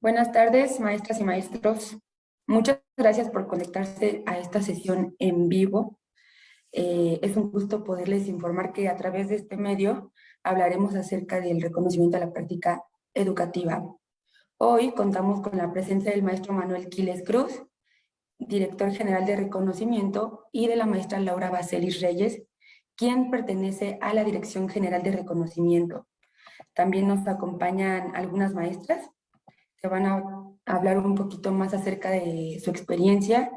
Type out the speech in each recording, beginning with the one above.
Buenas tardes, maestras y maestros. Muchas gracias por conectarse a esta sesión en vivo. Es un gusto poderles informar que a través de este medio hablaremos acerca del reconocimiento a la práctica educativa. Hoy contamos con la presencia del maestro Manuel Quiles Cruz, director general de reconocimiento, y de la maestra Laura Baselis Reyes, quien pertenece a la Dirección General de Reconocimiento. También nos acompañan algunas maestras que van a hablar un poquito más acerca de su experiencia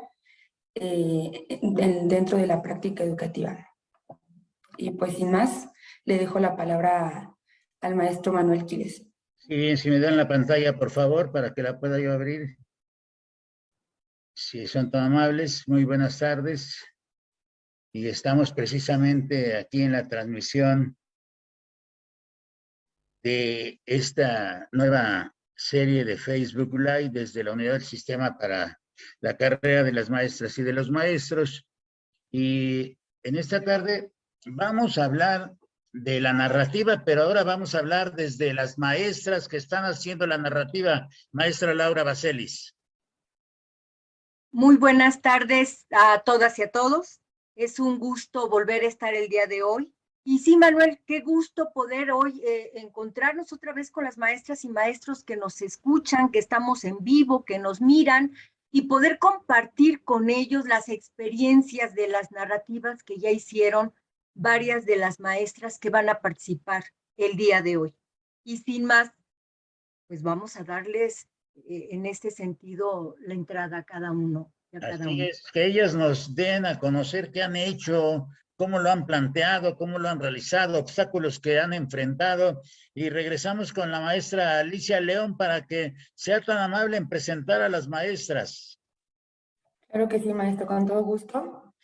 dentro de la práctica educativa. Y pues sin más, le dejo la palabra al maestro Manuel Quiles. Sí, si me dan la pantalla, por favor, para que la pueda yo abrir. Si son tan amables, muy buenas tardes. Y estamos precisamente aquí en la transmisión de esta nueva serie de Facebook Live desde la Unidad del Sistema para la Carrera de las Maestras y de los Maestros. Y en esta tarde vamos a hablar de la narrativa, pero ahora vamos a hablar desde las maestras que están haciendo la narrativa. Maestra Laura Baselis. Muy buenas tardes a todas y a todos. Es un gusto volver a estar el día de hoy. Y sí, Manuel, qué gusto poder hoy encontrarnos otra vez con las maestras y maestros que nos escuchan, que estamos en vivo, que nos miran, y poder compartir con ellos las experiencias de las narrativas que ya hicieron varias de las maestras que van a participar el día de hoy. Y sin más, pues vamos a darles en este sentido la entrada a cada uno. Así es, que ellas nos den a conocer qué han hecho, cómo lo han planteado, cómo lo han realizado, obstáculos que han enfrentado. Y regresamos con la maestra Alicia León para que sea tan amable en presentar a las maestras. Claro que sí, maestro, con todo gusto.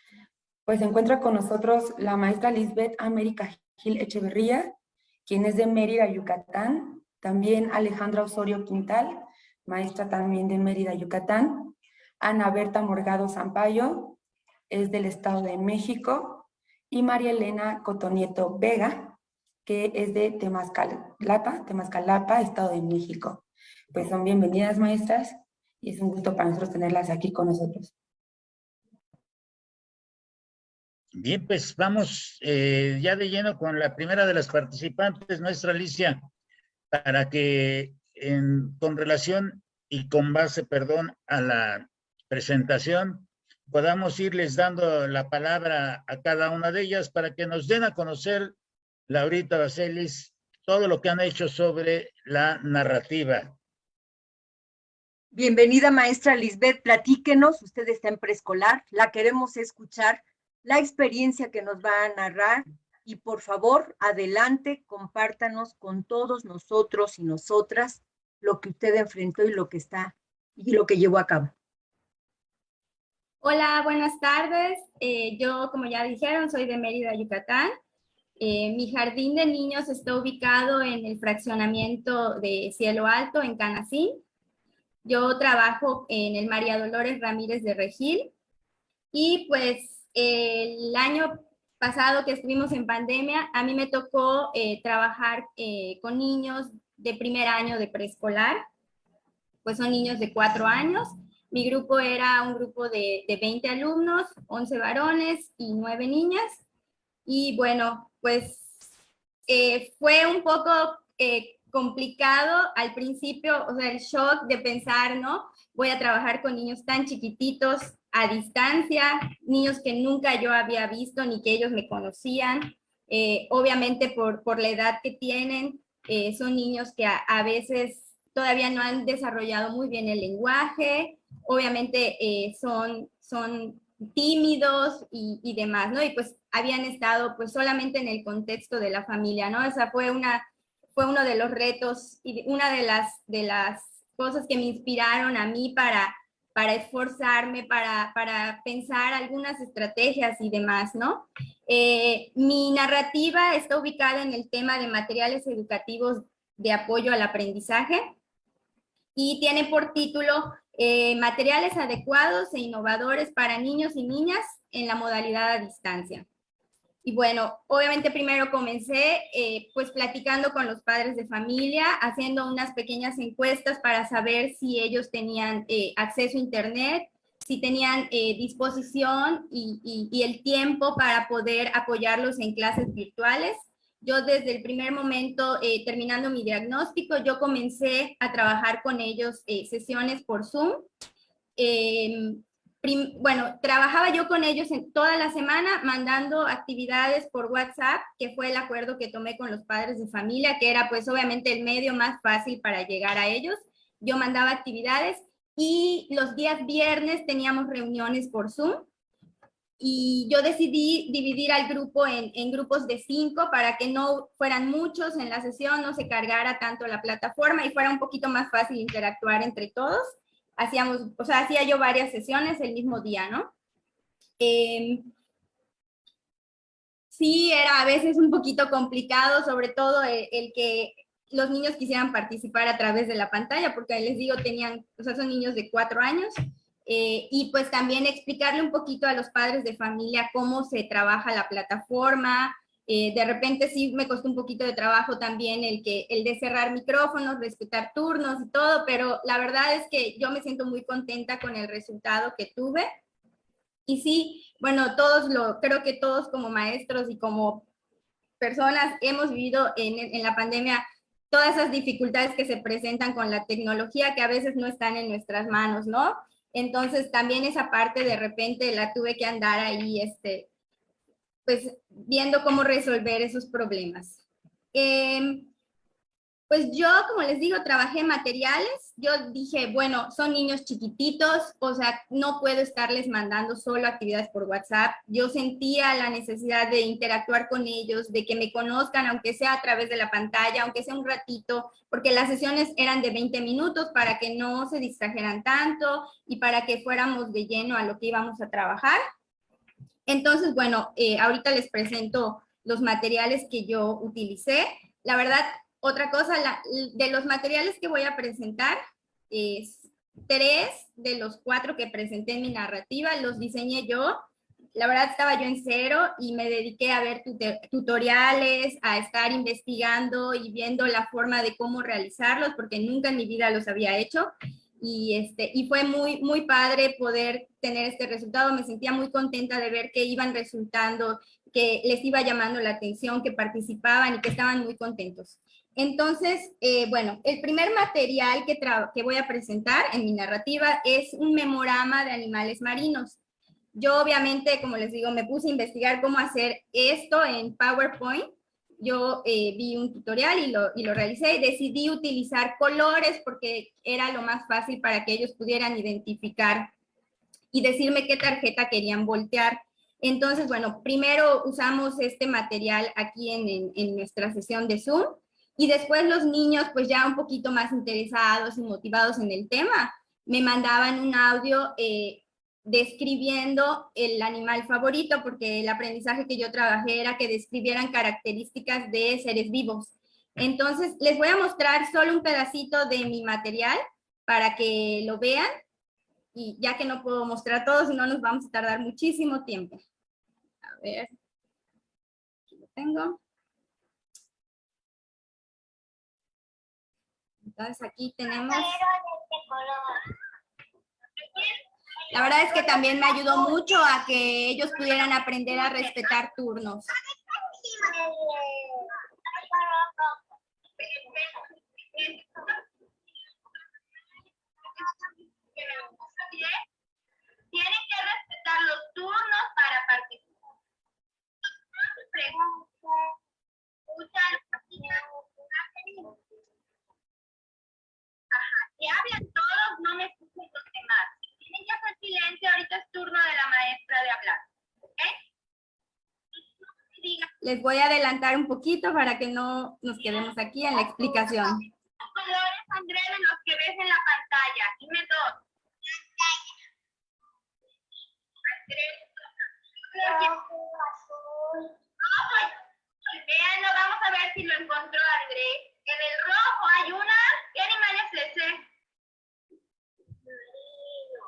Pues se encuentra con nosotros la maestra Lisbeth América Gil Echeverría, quien es de Mérida, Yucatán. También Alejandra Osorio Quintal, maestra también de Mérida, Yucatán. Ana Berta Morgado Sampaio, es del Estado de México. Y María Elena Cotonieto Vega, que es de Temazcalapa, Estado de México. Pues son bienvenidas, maestras, y es un gusto para nosotros tenerlas aquí con nosotros. Bien, pues vamos ya de lleno con la primera de las participantes, nuestra Alicia, para que con relación y con base, perdón, a la presentación, podamos irles dando la palabra a cada una de ellas para que nos den a conocer, Laurita Baselis, todo lo que han hecho sobre la narrativa. Bienvenida, maestra Lisbeth, platíquenos, usted está en preescolar, la queremos escuchar, la experiencia que nos va a narrar, y por favor, adelante, compártanos con todos nosotros y nosotras lo que usted enfrentó y lo que llevó a cabo. Hola, buenas tardes. Yo, como ya dijeron, soy de Mérida, Yucatán. Mi jardín de niños está ubicado en el fraccionamiento de Cielo Alto, en Canacín. Yo trabajo en el María Dolores Ramírez de Regil. Y pues el año pasado que estuvimos en pandemia, a mí me tocó trabajar con niños de primer año de preescolar. Pues son niños de 4 años. Mi grupo era un grupo de 20 alumnos, 11 varones y 9 niñas. Y bueno, pues fue un poco complicado al principio, o sea, el shock de pensar, ¿no? Voy a trabajar con niños tan chiquititos a distancia, niños que nunca yo había visto ni que ellos me conocían. Obviamente por la edad que tienen, son niños que a veces todavía no han desarrollado muy bien el lenguaje, obviamente son tímidos y demás, ¿no? Y pues habían estado pues solamente en el contexto de la familia, ¿no? Esa fue uno de los retos y una de las cosas que me inspiraron a mí para esforzarme, para pensar algunas estrategias y demás, ¿no? Mi narrativa está ubicada en el tema de materiales educativos de apoyo al aprendizaje y tiene por título materiales adecuados e innovadores para niños y niñas en la modalidad a distancia. Y bueno, obviamente primero comencé pues platicando con los padres de familia, haciendo unas pequeñas encuestas para saber si ellos tenían acceso a internet, si tenían disposición y el tiempo para poder apoyarlos en clases virtuales. Yo desde el primer momento, terminando mi diagnóstico, yo comencé a trabajar con ellos sesiones por Zoom. Bueno, trabajaba yo con ellos en toda la semana mandando actividades por WhatsApp, que fue el acuerdo que tomé con los padres de familia, que era pues obviamente el medio más fácil para llegar a ellos. Yo mandaba actividades y los días viernes teníamos reuniones por Zoom. Y yo decidí dividir al grupo en grupos de 5 para que no fueran muchos en la sesión, no se cargara tanto la plataforma y fuera un poquito más fácil interactuar entre todos. Hacía yo varias sesiones el mismo día, ¿no? Sí, era a veces un poquito complicado, sobre todo el que los niños quisieran participar a través de la pantalla, porque les digo, son niños de 4 años, y pues también explicarle un poquito a los padres de familia cómo se trabaja la plataforma. De repente sí me costó un poquito de trabajo también el de cerrar micrófonos, respetar turnos y todo, pero la verdad es que yo me siento muy contenta con el resultado que tuve. Y sí, bueno, creo que todos como maestros y como personas hemos vivido en la pandemia todas esas dificultades que se presentan con la tecnología que a veces no están en nuestras manos, ¿no? Entonces también esa parte de repente la tuve que andar ahí, pues viendo cómo resolver esos problemas. Pues yo, como les digo, trabajé materiales. Yo dije, bueno, son niños chiquititos, o sea, no puedo estarles mandando solo actividades por WhatsApp. Yo sentía la necesidad de interactuar con ellos, de que me conozcan, aunque sea a través de la pantalla, aunque sea un ratito, porque las sesiones eran de 20 minutos para que no se distrajeran tanto y para que fuéramos de lleno a lo que íbamos a trabajar. Entonces, bueno, ahorita les presento los materiales que yo utilicé. La verdad, otra cosa, de los materiales que voy a presentar, 3 de los 4 que presenté en mi narrativa los diseñé yo. La verdad estaba yo en cero y me dediqué a ver tutoriales, a estar investigando y viendo la forma de cómo realizarlos, porque nunca en mi vida los había hecho. Y fue muy, muy padre poder tener este resultado. Me sentía muy contenta de ver que iban resultando, que les iba llamando la atención, que participaban y que estaban muy contentos. Entonces, bueno, el primer material que voy a presentar en mi narrativa es un memorama de animales marinos. Yo obviamente, como les digo, me puse a investigar cómo hacer esto en PowerPoint. Yo vi un tutorial y lo realicé y decidí utilizar colores porque era lo más fácil para que ellos pudieran identificar y decirme qué tarjeta querían voltear. Entonces, bueno, primero usamos este material aquí en nuestra sesión de Zoom y después los niños, pues ya un poquito más interesados y motivados en el tema, me mandaban un audio describiendo el animal favorito, porque el aprendizaje que yo trabajé era que describieran características de seres vivos. Entonces, les voy a mostrar solo un pedacito de mi material para que lo vean, y ya que no puedo mostrar todo, si no nos vamos a tardar muchísimo tiempo. A ver, aquí lo tengo. Entonces aquí tenemos... La verdad es que también me ayudó mucho a que ellos pudieran aprender a respetar turnos. Tienen que respetar los turnos para participar. Ajá, que hablan todos, no me escuchen los demás. Tienen que hacer silencio, ahorita es turno de la maestra de hablar. ¿Ok? Les voy a adelantar un poquito para que no nos quedemos aquí en la explicación. Los colores, André, de los que ves en la pantalla. Dime 2. Veanlo, vamos a ver si lo encontró Andrés. En el rojo hay una. ¿Qué animal es ese?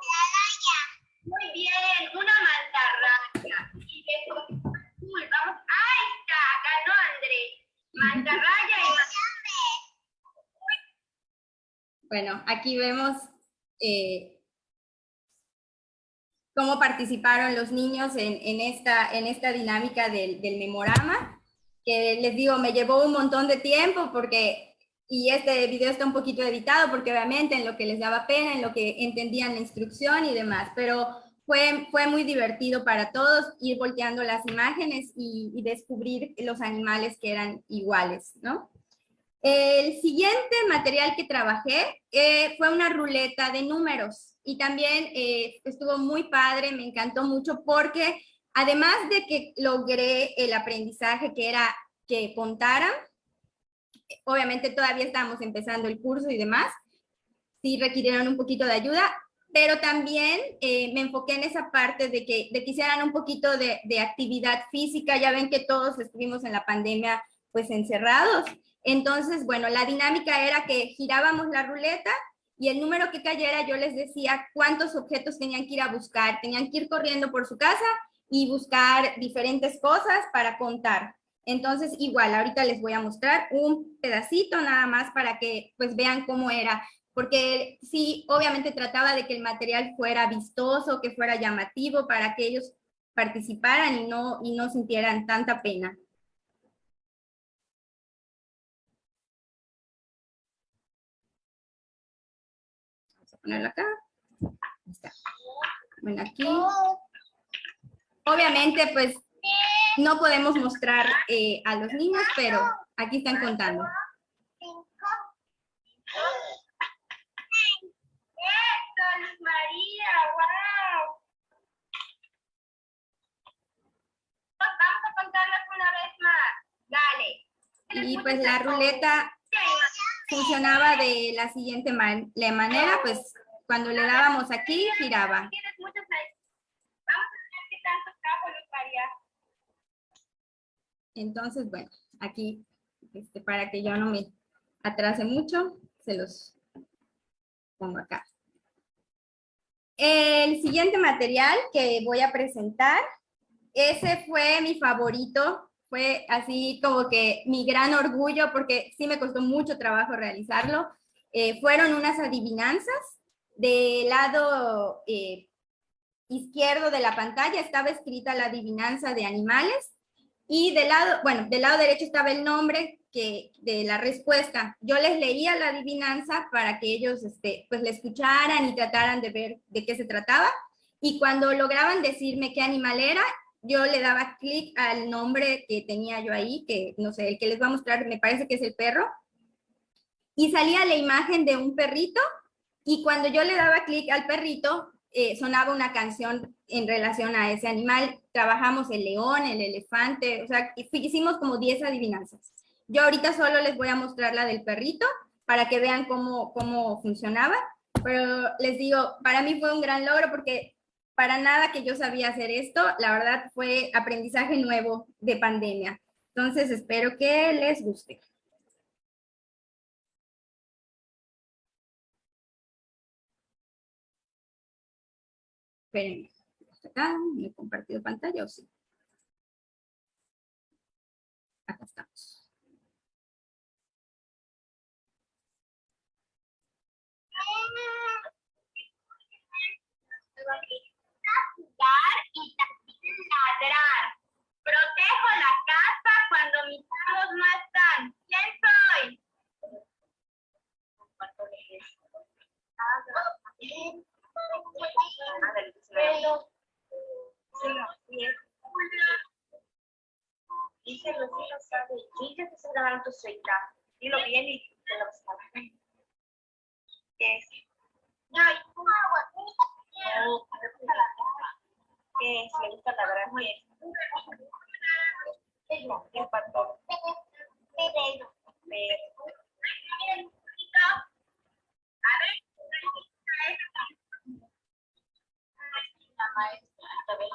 La raya. Muy bien, una mantarraya. Y de azul, vamos Bueno, aquí vemos cómo participaron los niños en esta dinámica del memorama, que les digo, me llevó un montón de tiempo porque, y este video está un poquito editado porque obviamente en lo que les daba pena, en lo que entendían la instrucción y demás, pero fue muy divertido para todos ir volteando las imágenes y descubrir los animales que eran iguales, ¿no? El siguiente material que trabajé fue una ruleta de números y también estuvo muy padre, me encantó mucho porque además de que logré el aprendizaje que era que contaran, obviamente todavía estábamos empezando el curso y demás, sí requirieron un poquito de ayuda, pero también me enfoqué en esa parte de que hicieran un poquito de actividad física. Ya ven que todos estuvimos en la pandemia pues encerrados. Entonces, bueno, la dinámica era que girábamos la ruleta y el número que cayera yo les decía cuántos objetos tenían que ir a buscar. Tenían que ir corriendo por su casa y buscar diferentes cosas para contar. Entonces, igual, ahorita les voy a mostrar un pedacito nada más para que pues vean cómo era, porque sí, obviamente trataba de que el material fuera vistoso, que fuera llamativo para que ellos participaran y no sintieran tanta pena. Vamos a ponerlo acá. Ahí está. Bueno, aquí. Obviamente, pues, no podemos mostrar a los niños, pero aquí están contando. ¡Eso, Luz María! ¡Wow! Vamos a contarlas una vez más. Dale. Y pues la ruleta funcionaba de la siguiente manera, pues cuando le dábamos aquí, giraba. Tienes muchas ahí. Vamos a ver qué tanto cajo, Luz María. Entonces, bueno, aquí, para que yo no me atrase mucho, se los pongo acá. El siguiente material que voy a presentar, ese fue mi favorito, fue así como que mi gran orgullo, porque sí me costó mucho trabajo realizarlo. Fueron unas adivinanzas. Del lado izquierdo de la pantalla estaba escrita la adivinanza de animales y del lado derecho estaba el nombre de la respuesta. Yo les leía la adivinanza para que ellos pues la escucharan y trataran de ver de qué se trataba. Y cuando lograban decirme qué animal era, yo le daba clic al nombre que tenía yo ahí, que no sé, el que les voy a mostrar me parece que es el perro. Y salía la imagen de un perrito y cuando yo le daba clic al perrito, sonaba una canción en relación a ese animal. Trabajamos el león, el elefante, o sea, hicimos como 10 adivinanzas. Yo ahorita solo les voy a mostrar la del perrito para que vean cómo funcionaba, pero les digo, para mí fue un gran logro porque para nada que yo sabía hacer esto, la verdad fue aprendizaje nuevo de pandemia. Entonces espero que les guste. Espérenme, acá, ¿me he compartido pantalla o sí? Acá estamos. Jugar y también ladrar. Protejo la casa cuando mis amos no están. ¿Quién soy? Dice los hijos, ¿sabes? Dice que se grabaron tu suelta. Dilo bien y te lo sabes. ¿Qué es? Yo, agua. No, ¿qué es? Le gusta ladrar. Muy bien. El patrón. A ver, La maestra. A ver.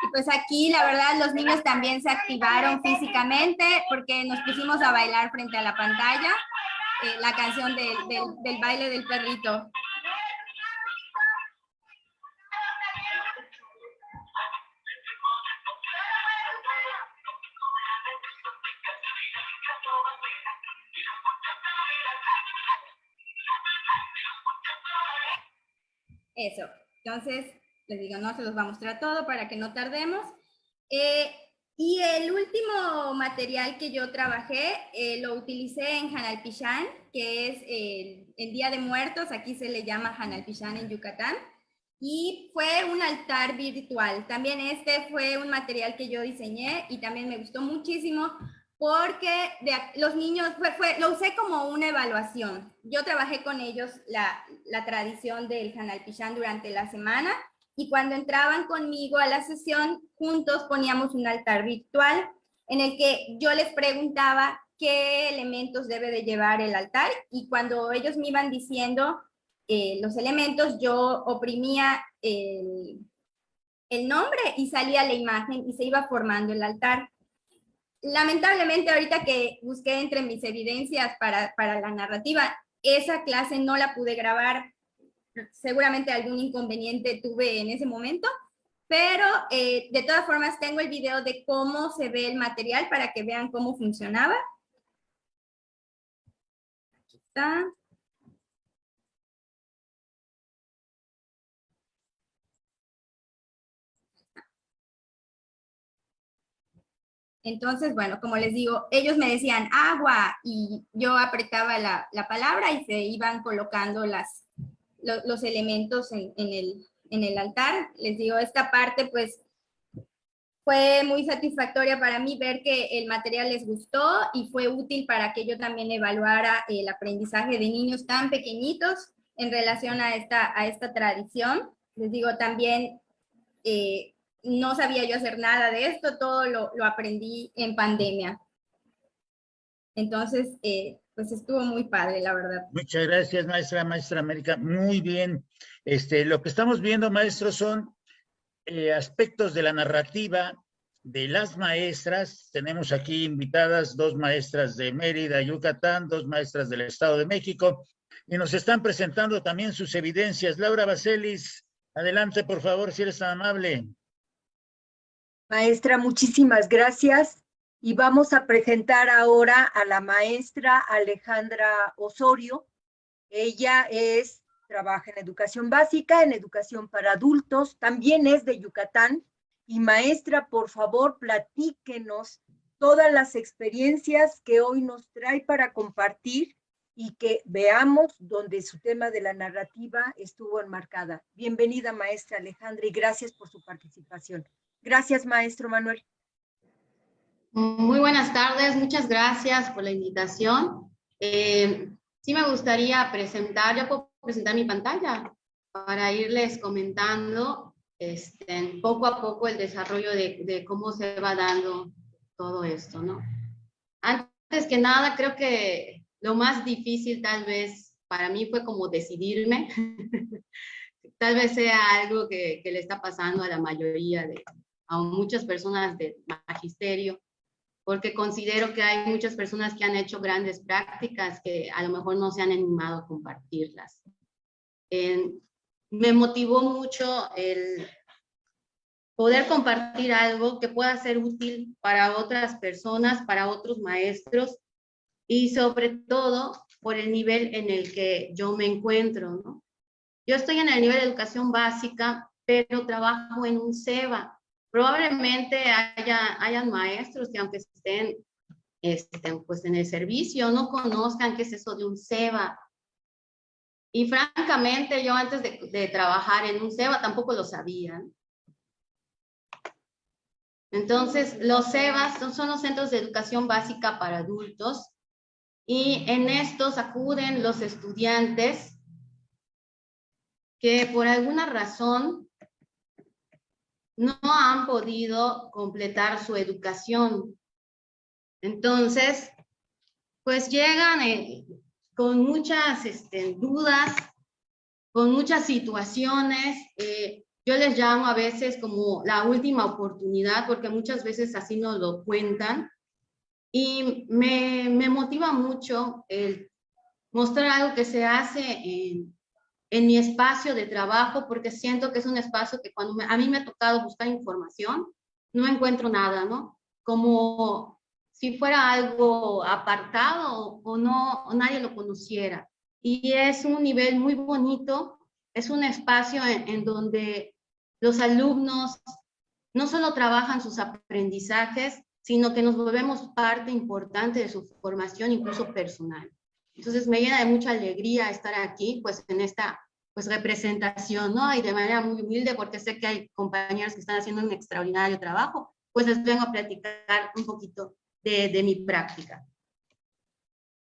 Y pues aquí, la verdad, los niños también se activaron físicamente porque nos pusimos a bailar frente a la pantalla la canción del baile del perrito. Eso. Entonces, les digo, no se los va a mostrar todo para que no tardemos. Y el último material que yo trabajé lo utilicé en Hanalpishán, que es el Día de Muertos, aquí se le llama Hanalpishán en Yucatán, y fue un altar virtual. También este fue un material que yo diseñé y también me gustó muchísimo porque los niños, lo usé como una evaluación. Yo trabajé con ellos la tradición del Hanalpishán durante la semana, y cuando entraban conmigo a la sesión, juntos poníamos un altar virtual en el que yo les preguntaba qué elementos debe de llevar el altar, y cuando ellos me iban diciendo los elementos, yo oprimía el nombre y salía la imagen y se iba formando el altar. Lamentablemente, ahorita que busqué entre mis evidencias para la narrativa, esa clase no la pude grabar. Seguramente algún inconveniente tuve en ese momento, pero de todas formas tengo el video de cómo se ve el material para que vean cómo funcionaba. Aquí está. Entonces, bueno, como les digo, ellos me decían agua y yo apretaba la palabra y se iban colocando los elementos en el altar. Les digo, esta parte pues fue muy satisfactoria para mí ver que el material les gustó y fue útil para que yo también evaluara el aprendizaje de niños tan pequeñitos en relación a esta tradición. Les digo, también no sabía yo hacer nada de esto, todo lo aprendí en pandemia. Entonces, pues estuvo muy padre, la verdad. Muchas gracias, maestra América. Muy bien. Lo que estamos viendo, maestros, son aspectos de la narrativa de las maestras. Tenemos aquí invitadas 2 maestras de Mérida, Yucatán, 2 maestras del Estado de México, y nos están presentando también sus evidencias. Laura Baselis, adelante, por favor, si eres tan amable. Maestra, muchísimas gracias. Y vamos a presentar ahora a la maestra Alejandra Osorio. Ella trabaja en educación básica, en educación para adultos, también es de Yucatán. Y maestra, por favor, platíquenos todas las experiencias que hoy nos trae para compartir y que veamos donde su tema de la narrativa estuvo enmarcada. Bienvenida, maestra Alejandra, y gracias por su participación. Gracias, maestro Manuel. Muy buenas tardes, muchas gracias por la invitación. Sí me gustaría presentar, yo puedo presentar mi pantalla para irles comentando poco a poco el desarrollo de cómo se va dando todo esto, ¿no? Antes que nada, creo que lo más difícil tal vez para mí fue como decidirme. Tal vez sea algo que le está pasando a la mayoría a muchas personas del magisterio, porque considero que hay muchas personas que han hecho grandes prácticas que a lo mejor no se han animado a compartirlas. Me motivó mucho el poder compartir algo que pueda ser útil para otras personas, para otros maestros, y sobre todo por el nivel en el que yo me encuentro, ¿no? Yo estoy en el nivel de educación básica, pero trabajo en un SEBA. Probablemente hayan maestros que aunque estén pues en el servicio no conozcan qué es eso de un SEBA. Y francamente yo antes de trabajar en un SEBA tampoco lo sabía. Entonces los SEBAs son los centros de educación básica para adultos, y en estos acuden los estudiantes que por alguna razón no han podido completar su educación. Entonces, pues llegan con muchas dudas, con muchas situaciones. Yo les llamo a veces como la última oportunidad, porque muchas veces así nos lo cuentan. Y me motiva mucho el mostrar algo que se hace en mi espacio de trabajo, porque siento que es un espacio que cuando a mí me ha tocado buscar información, no encuentro nada, ¿no? Como si fuera algo apartado o no, o nadie lo conociera. Y es un nivel muy bonito es un espacio en donde los alumnos no solo trabajan sus aprendizajes, sino que nos volvemos parte importante de su formación, incluso personal. Entonces me llena de mucha alegría estar aquí, pues en esta pues representación, ¿no? Y de manera muy humilde, porque sé que hay compañeros que están haciendo un extraordinario trabajo, pues les vengo a platicar un poquito de mi práctica.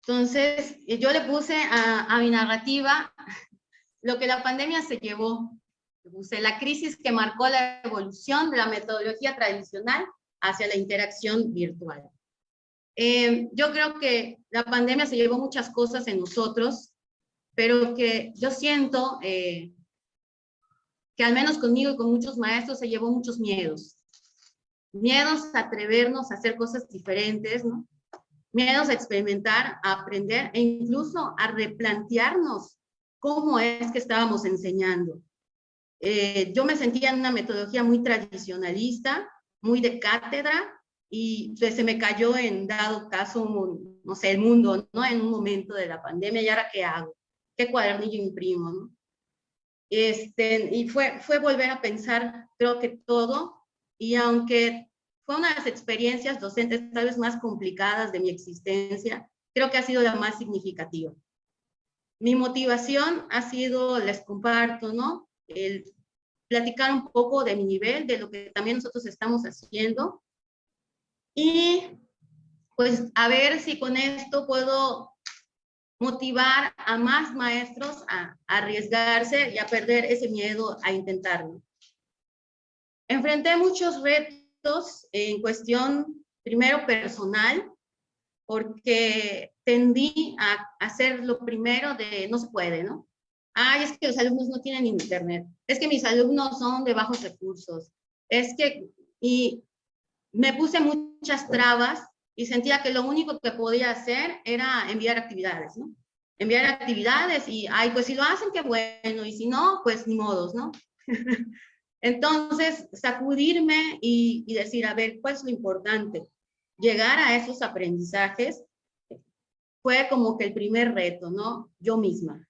Entonces, yo le puse a mi narrativa lo que la pandemia se llevó. Puse la crisis que marcó la evolución de la metodología tradicional hacia la interacción virtual. Yo creo que la pandemia se llevó muchas cosas en nosotros, pero que yo siento que al menos conmigo y con muchos maestros se llevó muchos miedos. Miedos a atrevernos a hacer cosas diferentes, ¿no? Miedos a experimentar, a aprender e incluso a replantearnos cómo es que estábamos enseñando. Yo me sentía en una metodología muy tradicionalista, muy de cátedra, y pues se me cayó en dado caso, no sé, el mundo, ¿no? En un momento de la pandemia, ¿y ahora qué hago? ¿Qué cuadernillo imprimo, no? Y fue volver a pensar, creo que todo, y aunque fue una de las experiencias docentes tal vez más complicadas de mi existencia, creo que ha sido la más significativa. Mi motivación ha sido, les comparto, ¿no? El platicar un poco de mi nivel, de lo que también nosotros estamos haciendo, y pues a ver si con esto puedo motivar a más maestros a arriesgarse y a perder ese miedo a intentarlo. Enfrenté muchos retos en cuestión, primero personal, porque tendí a hacer lo primero de no se puede, ¿no? Ay, es que los alumnos no tienen internet, es que mis alumnos son de bajos recursos, y me puse muchas trabas y sentía que lo único que podía hacer era enviar actividades, ¿no? Enviar actividades y, ay, pues si lo hacen, qué bueno, y si no, pues ni modos, ¿no? Entonces, sacudirme y decir, a ver, ¿cuál es lo importante? Llegar a esos aprendizajes fue como que el primer reto, ¿no? Yo misma.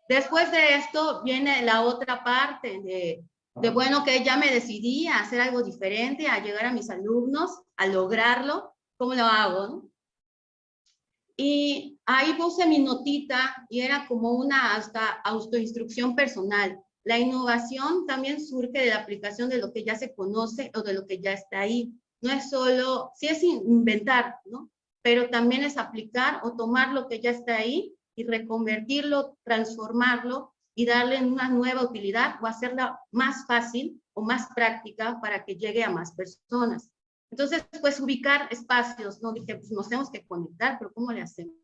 Después de esto viene la otra parte de bueno, que ya me decidí a hacer algo diferente, a llegar a mis alumnos, a lograrlo. ¿Cómo lo hago, no? Y ahí puse mi notita y era como una hasta autoinstrucción personal. La innovación también surge de la aplicación de lo que ya se conoce o de lo que ya está ahí. No es solo, sí es inventar, ¿no? Pero también es aplicar o tomar lo que ya está ahí y reconvertirlo, transformarlo y darle una nueva utilidad o hacerla más fácil o más práctica para que llegue a más personas. Entonces, pues ubicar espacios, ¿no? Dije, pues nos tenemos que conectar, pero ¿cómo le hacemos?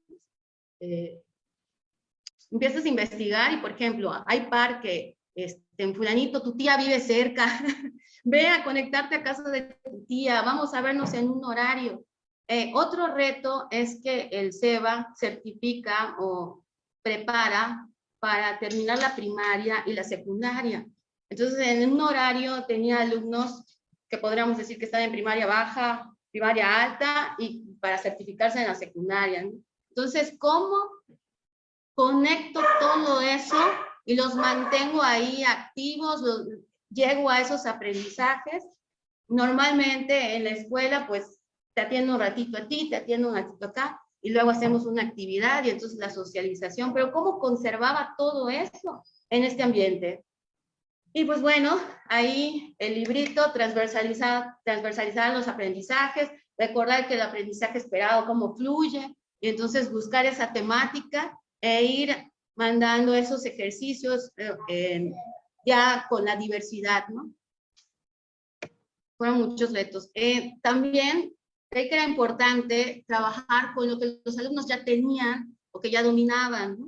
Empiezas a investigar y, por ejemplo, hay parque, en fulanito, tu tía vive cerca, ve a conectarte a casa de tu tía, vamos a vernos en un horario. Otro reto es que el SEBA certifica o prepara para terminar la primaria y la secundaria. Entonces, en un horario tenía alumnos que podríamos decir que están en primaria baja, primaria alta, y para certificarse en la secundaria, ¿no? Entonces, ¿cómo conecto todo eso y los mantengo ahí activos, llego a esos aprendizajes? Normalmente en la escuela, pues, te atiendo un ratito a ti, te atiendo un ratito acá, y luego hacemos una actividad, y entonces la socialización, pero ¿cómo conservaba todo eso en este ambiente? Y pues bueno, ahí el librito, transversalizar los aprendizajes, recordar que el aprendizaje esperado, cómo fluye, y entonces buscar esa temática e ir mandando esos ejercicios ya con la diversidad, ¿no? Fueron muchos retos. También creí que era importante trabajar con lo que los alumnos ya tenían o que ya dominaban, ¿no?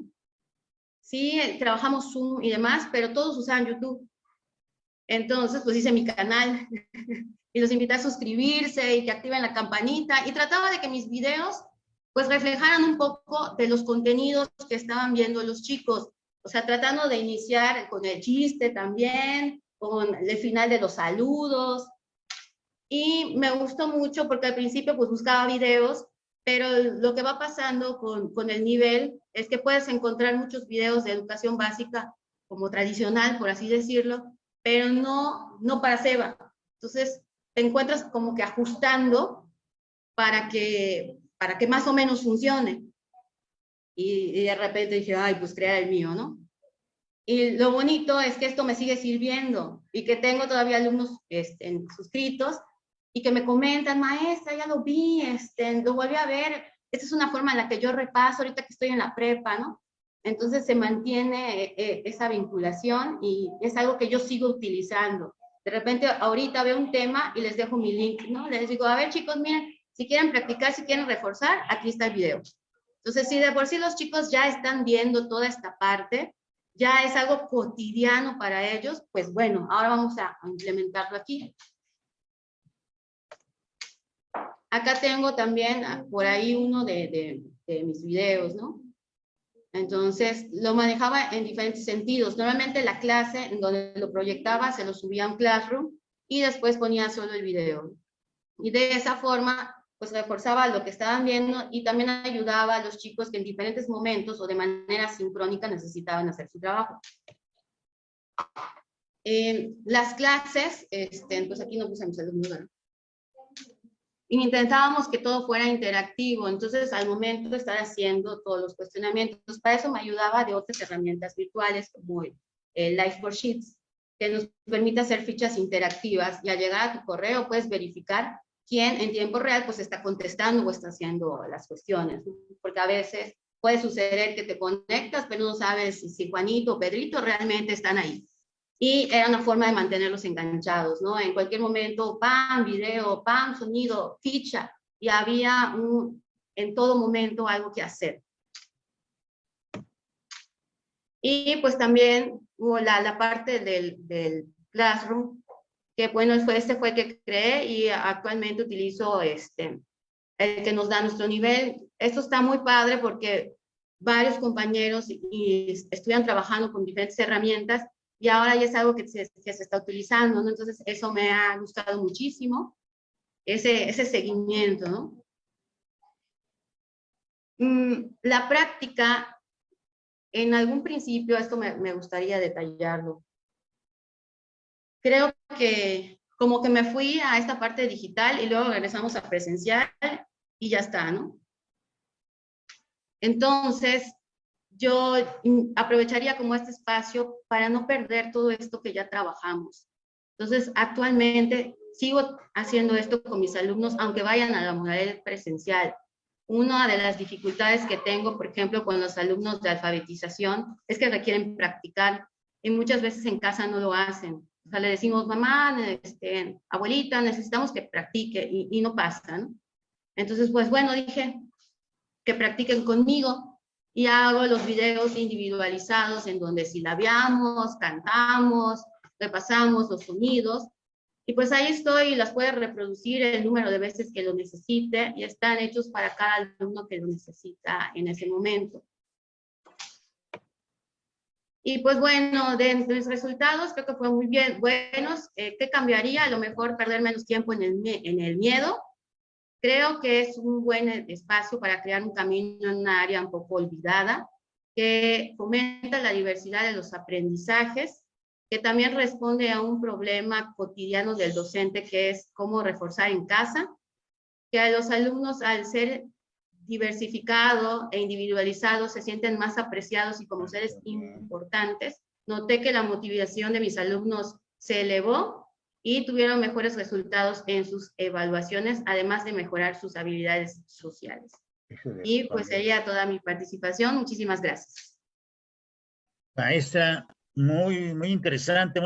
Sí, trabajamos Zoom y demás, pero todos usaban YouTube. Entonces, pues hice mi canal y los invité a suscribirse y que activen la campanita, y trataba de que mis videos pues reflejaran un poco de los contenidos que estaban viendo los chicos, o sea, tratando de iniciar con el chiste también, con el final de los saludos, y me gustó mucho porque al principio pues buscaba videos, pero lo que va pasando con el nivel es que puedes encontrar muchos videos de educación básica como tradicional, por así decirlo, pero no para Seba. Entonces, te encuentras como que ajustando para que más o menos funcione. Y de repente dije, ay, pues crear el mío, ¿no? Y lo bonito es que esto me sigue sirviendo y que tengo todavía alumnos suscritos y que me comentan, maestra, ya lo vi, lo volví a ver. Esta es una forma en la que yo repaso ahorita que estoy en la prepa, ¿no? Entonces se mantiene esa vinculación y es algo que yo sigo utilizando. De repente ahorita veo un tema y les dejo mi link, ¿no? Les digo, a ver chicos, miren, si quieren practicar, si quieren reforzar, aquí está el video. Entonces, si de por sí los chicos ya están viendo toda esta parte, ya es algo cotidiano para ellos, pues bueno, ahora vamos a implementarlo aquí. Acá tengo también por ahí uno de mis videos, ¿no? Entonces, lo manejaba en diferentes sentidos. Normalmente la clase en donde lo proyectaba se lo subía a un Classroom y después ponía solo el video. Y de esa forma, pues reforzaba lo que estaban viendo y también ayudaba a los chicos que en diferentes momentos o de manera sincrónica necesitaban hacer su trabajo. Las clases, pues aquí no puse mis alumnos, ¿no? Intentábamos que todo fuera interactivo, entonces al momento de estar haciendo todos los cuestionamientos, para eso me ayudaba de otras herramientas virtuales como el Live4Sheets, que nos permite hacer fichas interactivas y al llegar a tu correo puedes verificar quién en tiempo real pues está contestando o está haciendo las cuestiones, ¿no? Porque a veces puede suceder que te conectas pero no sabes si Juanito o Pedrito realmente están ahí. Y era una forma de mantenerlos enganchados, ¿no? En cualquier momento, ¡pam! Video, ¡pam! Sonido, ficha. Y había en todo momento algo que hacer. Y pues también hubo la parte del Classroom, que bueno, este fue el que creé y actualmente utilizo el que nos da nuestro nivel. Esto está muy padre porque varios compañeros estuvieron trabajando con diferentes herramientas y ahora ya es algo que se está utilizando, ¿no? Entonces, eso me ha gustado muchísimo, ese seguimiento, ¿no? La práctica, en algún principio, esto me gustaría detallarlo. Creo que como que me fui a esta parte digital y luego regresamos a presencial y ya está, ¿no? Entonces, yo aprovecharía como este espacio para no perder todo esto que ya trabajamos. Entonces, actualmente sigo haciendo esto con mis alumnos, aunque vayan a la modalidad presencial. Una de las dificultades que tengo, por ejemplo, con los alumnos de alfabetización, es que requieren practicar y muchas veces en casa no lo hacen. O sea, le decimos, mamá, abuelita, necesitamos que practique y no pasa, ¿no? Entonces, pues bueno, dije que practiquen conmigo y hago los videos individualizados en donde silabiamos, cantamos, repasamos los sonidos y pues ahí estoy y las puede reproducir el número de veces que lo necesite y están hechos para cada alumno que lo necesita en ese momento. Y pues bueno, de mis resultados creo que fue muy bien, buenos. ¿Qué cambiaría? A lo mejor perder menos tiempo en el miedo. Creo que es un buen espacio para crear un camino en un área un poco olvidada, que fomenta la diversidad de los aprendizajes, que también responde a un problema cotidiano del docente, que es cómo reforzar en casa, que a los alumnos al ser diversificado e individualizado se sienten más apreciados y como seres importantes. Noté que la motivación de mis alumnos se elevó y tuvieron mejores resultados en sus evaluaciones, además de mejorar sus habilidades sociales. Y pues sería toda mi participación. Muchísimas gracias. Maestra, muy interesante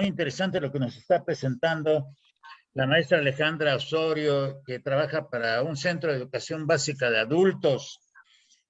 lo que nos está presentando la maestra Alejandra Osorio, que trabaja para un centro de educación básica de adultos.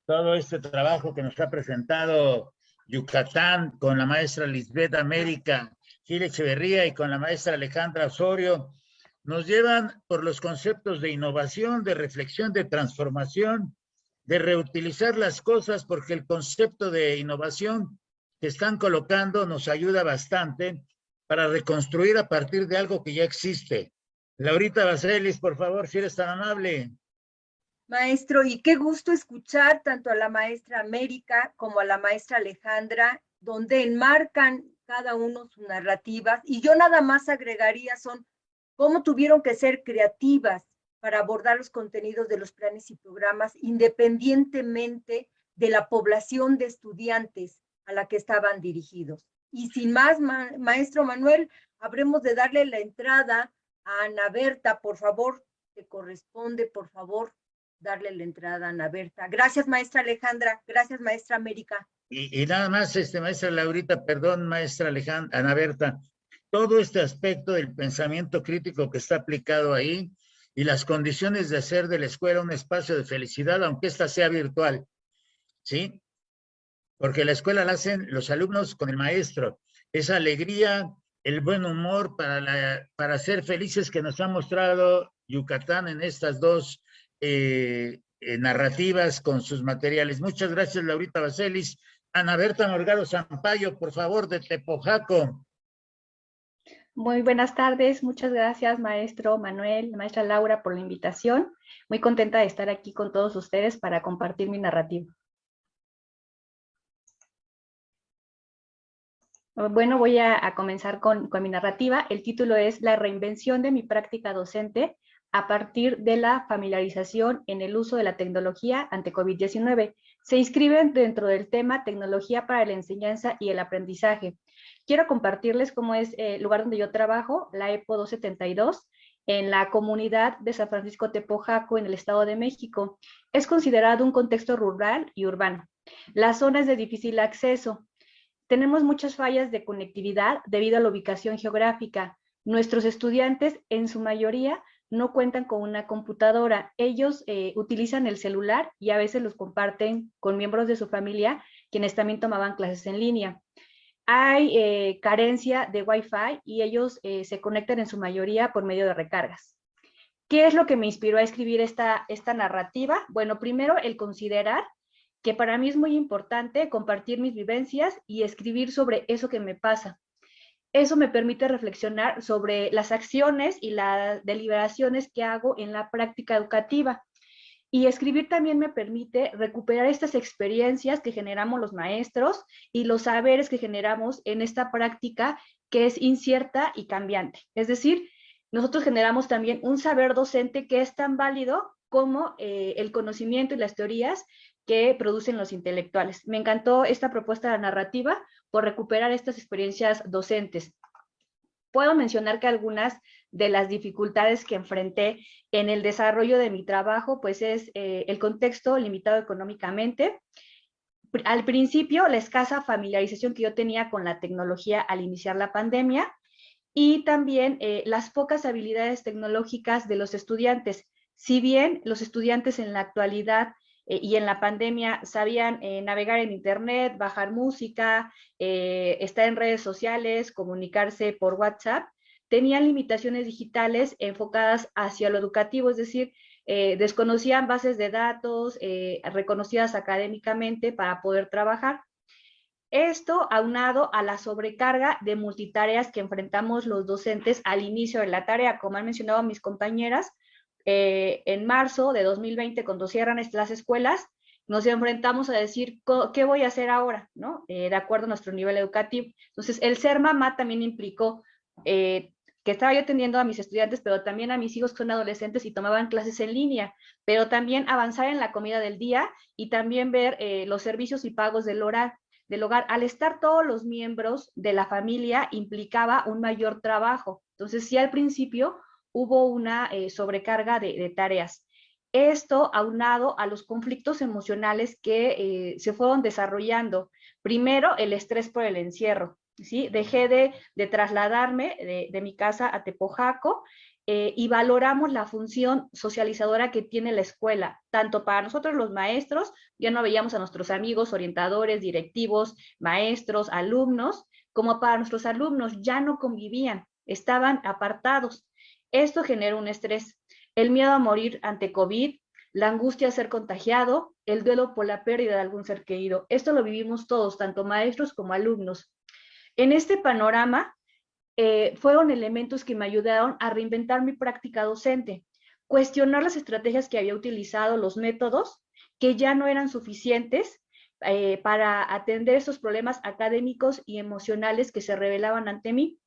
Todo este trabajo que nos ha presentado Yucatán con la maestra Lisbeth América Gil Echeverría y con la maestra Alejandra Osorio, nos llevan por los conceptos de innovación, de reflexión, de transformación, de reutilizar las cosas, porque el concepto de innovación que están colocando nos ayuda bastante para reconstruir a partir de algo que ya existe. Laurita Baselis, por favor, si eres tan amable. Maestro, y qué gusto escuchar tanto a la maestra América como a la maestra Alejandra, donde enmarcan cada uno sus narrativas, y yo nada más agregaría son cómo tuvieron que ser creativas para abordar los contenidos de los planes y programas independientemente de la población de estudiantes a la que estaban dirigidos. Y sin más, maestro Manuel, habremos de darle la entrada a Ana Berta, por favor, te corresponde, por favor, darle la entrada a Ana Berta. Gracias, maestra Alejandra. Gracias, maestra América. Y nada más, maestra Laurita, perdón, maestra Alejandra, Ana Berta, todo este aspecto del pensamiento crítico que está aplicado ahí y las condiciones de hacer de la escuela un espacio de felicidad, aunque ésta sea virtual, ¿sí? Porque la escuela la hacen los alumnos con el maestro. Esa alegría, el buen humor para ser felices que nos ha mostrado Yucatán en estas dos narrativas con sus materiales. Muchas gracias, Laurita Baselis. Ana Berta Morgado Sampaio, por favor, de Tepojaco. Muy buenas tardes, muchas gracias, maestro Manuel, maestra Laura, por la invitación. Muy contenta de estar aquí con todos ustedes para compartir mi narrativa. Bueno, voy a comenzar con mi narrativa. El título es La reinvención de mi práctica docente a partir de la familiarización en el uso de la tecnología ante COVID-19. Se inscriben dentro del tema Tecnología para la enseñanza y el aprendizaje. Quiero compartirles cómo es el lugar donde yo trabajo, la EPO 272, en la comunidad de San Francisco Tepojaco, en el Estado de México. Es considerado un contexto rural y urbano. La zona es de difícil acceso. Tenemos muchas fallas de conectividad debido a la ubicación geográfica. Nuestros estudiantes, en su mayoría, no cuentan con una computadora. Ellos utilizan el celular y a veces los comparten con miembros de su familia, quienes también tomaban clases en línea. Hay carencia de Wi-Fi y ellos se conectan en su mayoría por medio de recargas. ¿Qué es lo que me inspiró a escribir esta narrativa? Bueno, primero el considerar que para mí es muy importante compartir mis vivencias y escribir sobre eso que me pasa. Eso me permite reflexionar sobre las acciones y las deliberaciones que hago en la práctica educativa. Y escribir también me permite recuperar estas experiencias que generamos los maestros y los saberes que generamos en esta práctica que es incierta y cambiante. Es decir, nosotros generamos también un saber docente que es tan válido como el conocimiento y las teorías que producen los intelectuales. Me encantó esta propuesta de narrativa por recuperar estas experiencias docentes. Puedo mencionar que algunas de las dificultades que enfrenté en el desarrollo de mi trabajo, pues es el contexto limitado económicamente. Al principio, la escasa familiarización que yo tenía con la tecnología al iniciar la pandemia y también las pocas habilidades tecnológicas de los estudiantes. Si bien los estudiantes en la actualidad y en la pandemia sabían navegar en internet, bajar música, estar en redes sociales, comunicarse por WhatsApp, tenían limitaciones digitales enfocadas hacia lo educativo, es decir, desconocían bases de datos reconocidas académicamente para poder trabajar. Esto aunado a la sobrecarga de multitareas que enfrentamos los docentes al inicio de la tarea, como han mencionado mis compañeras, en marzo de 2020, cuando cierran las escuelas, nos enfrentamos a decir, ¿qué voy a hacer ahora? ¿No? De acuerdo a nuestro nivel educativo. Entonces, el ser mamá también implicó que estaba yo atendiendo a mis estudiantes, pero también a mis hijos que son adolescentes y tomaban clases en línea, pero también avanzar en la comida del día y también ver los servicios y pagos del hogar. Al estar todos los miembros de la familia implicaba un mayor trabajo. Entonces, sí, al principio hubo una sobrecarga de tareas. Esto aunado a los conflictos emocionales que se fueron desarrollando. Primero, el estrés por el encierro, ¿sí? Dejé de trasladarme de mi casa a Tepojaco y valoramos la función socializadora que tiene la escuela, tanto para nosotros los maestros, ya no veíamos a nuestros amigos, orientadores, directivos, maestros, alumnos, como para nuestros alumnos, ya no convivían, estaban apartados. Esto genera un estrés, el miedo a morir ante COVID, la angustia a ser contagiado, el duelo por la pérdida de algún ser querido. Esto lo vivimos todos, tanto maestros como alumnos. En este panorama, fueron elementos que me ayudaron a reinventar mi práctica docente, cuestionar las estrategias que había utilizado, los métodos que ya no eran suficientes para atender esos problemas académicos y emocionales que se revelaban ante mí.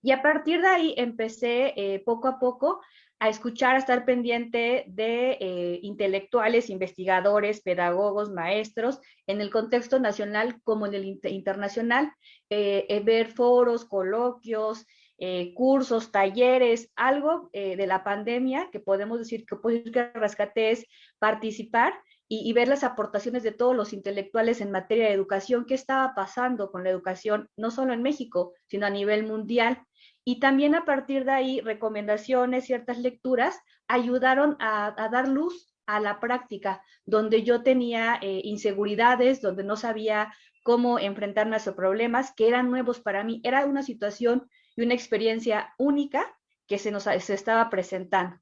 Y a partir de ahí empecé poco a poco a escuchar, a estar pendiente de intelectuales, investigadores, pedagogos, maestros, en el contexto nacional como en el internacional, ver foros, coloquios, cursos, talleres, algo de la pandemia que podemos decir que Política de Rescate es participar y ver las aportaciones de todos los intelectuales en materia de educación, qué estaba pasando con la educación, no solo en México, sino a nivel mundial. Y también a partir de ahí, recomendaciones, ciertas lecturas, ayudaron a dar luz a la práctica, donde yo tenía inseguridades, donde no sabía cómo enfrentarme a esos problemas, que eran nuevos para mí. Era una situación y una experiencia única que se estaba presentando.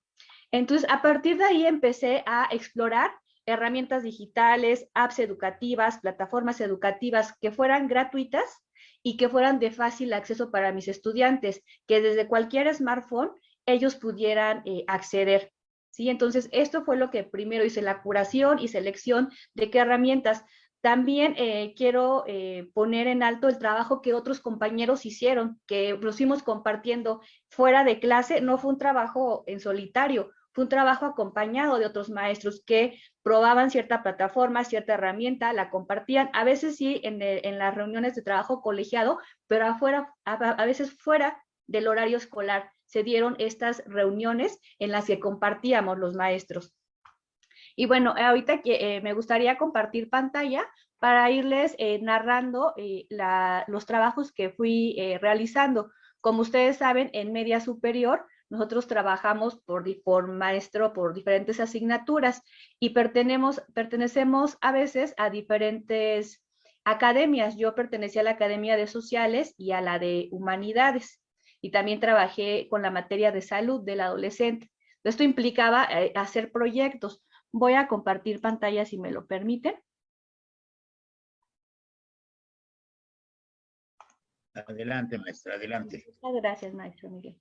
Entonces, a partir de ahí empecé a explorar herramientas digitales, apps educativas, plataformas educativas que fueran gratuitas y que fueran de fácil acceso para mis estudiantes, que desde cualquier smartphone ellos pudieran acceder. ¿Sí? Entonces, esto fue lo que primero hice, la curación y selección de qué herramientas. También quiero poner en alto el trabajo que otros compañeros hicieron, que los fuimos compartiendo fuera de clase. No fue un trabajo en solitario, fue un trabajo acompañado de otros maestros que probaban cierta plataforma, cierta herramienta, la compartían, a veces sí en las reuniones de trabajo colegiado, pero a veces fuera del horario escolar se dieron estas reuniones en las que compartíamos los maestros. Y bueno, ahorita me gustaría compartir pantalla para irles narrando los trabajos que fui realizando. Como ustedes saben, en media superior, nosotros trabajamos por maestro, por diferentes asignaturas y pertenecemos a veces a diferentes academias. Yo pertenecía a la Academia de Sociales y a la de Humanidades. Y también trabajé con la materia de salud del adolescente. Esto implicaba hacer proyectos. Voy a compartir pantalla si me lo permiten. Adelante, maestra, adelante. Muchas gracias, maestro Miguel.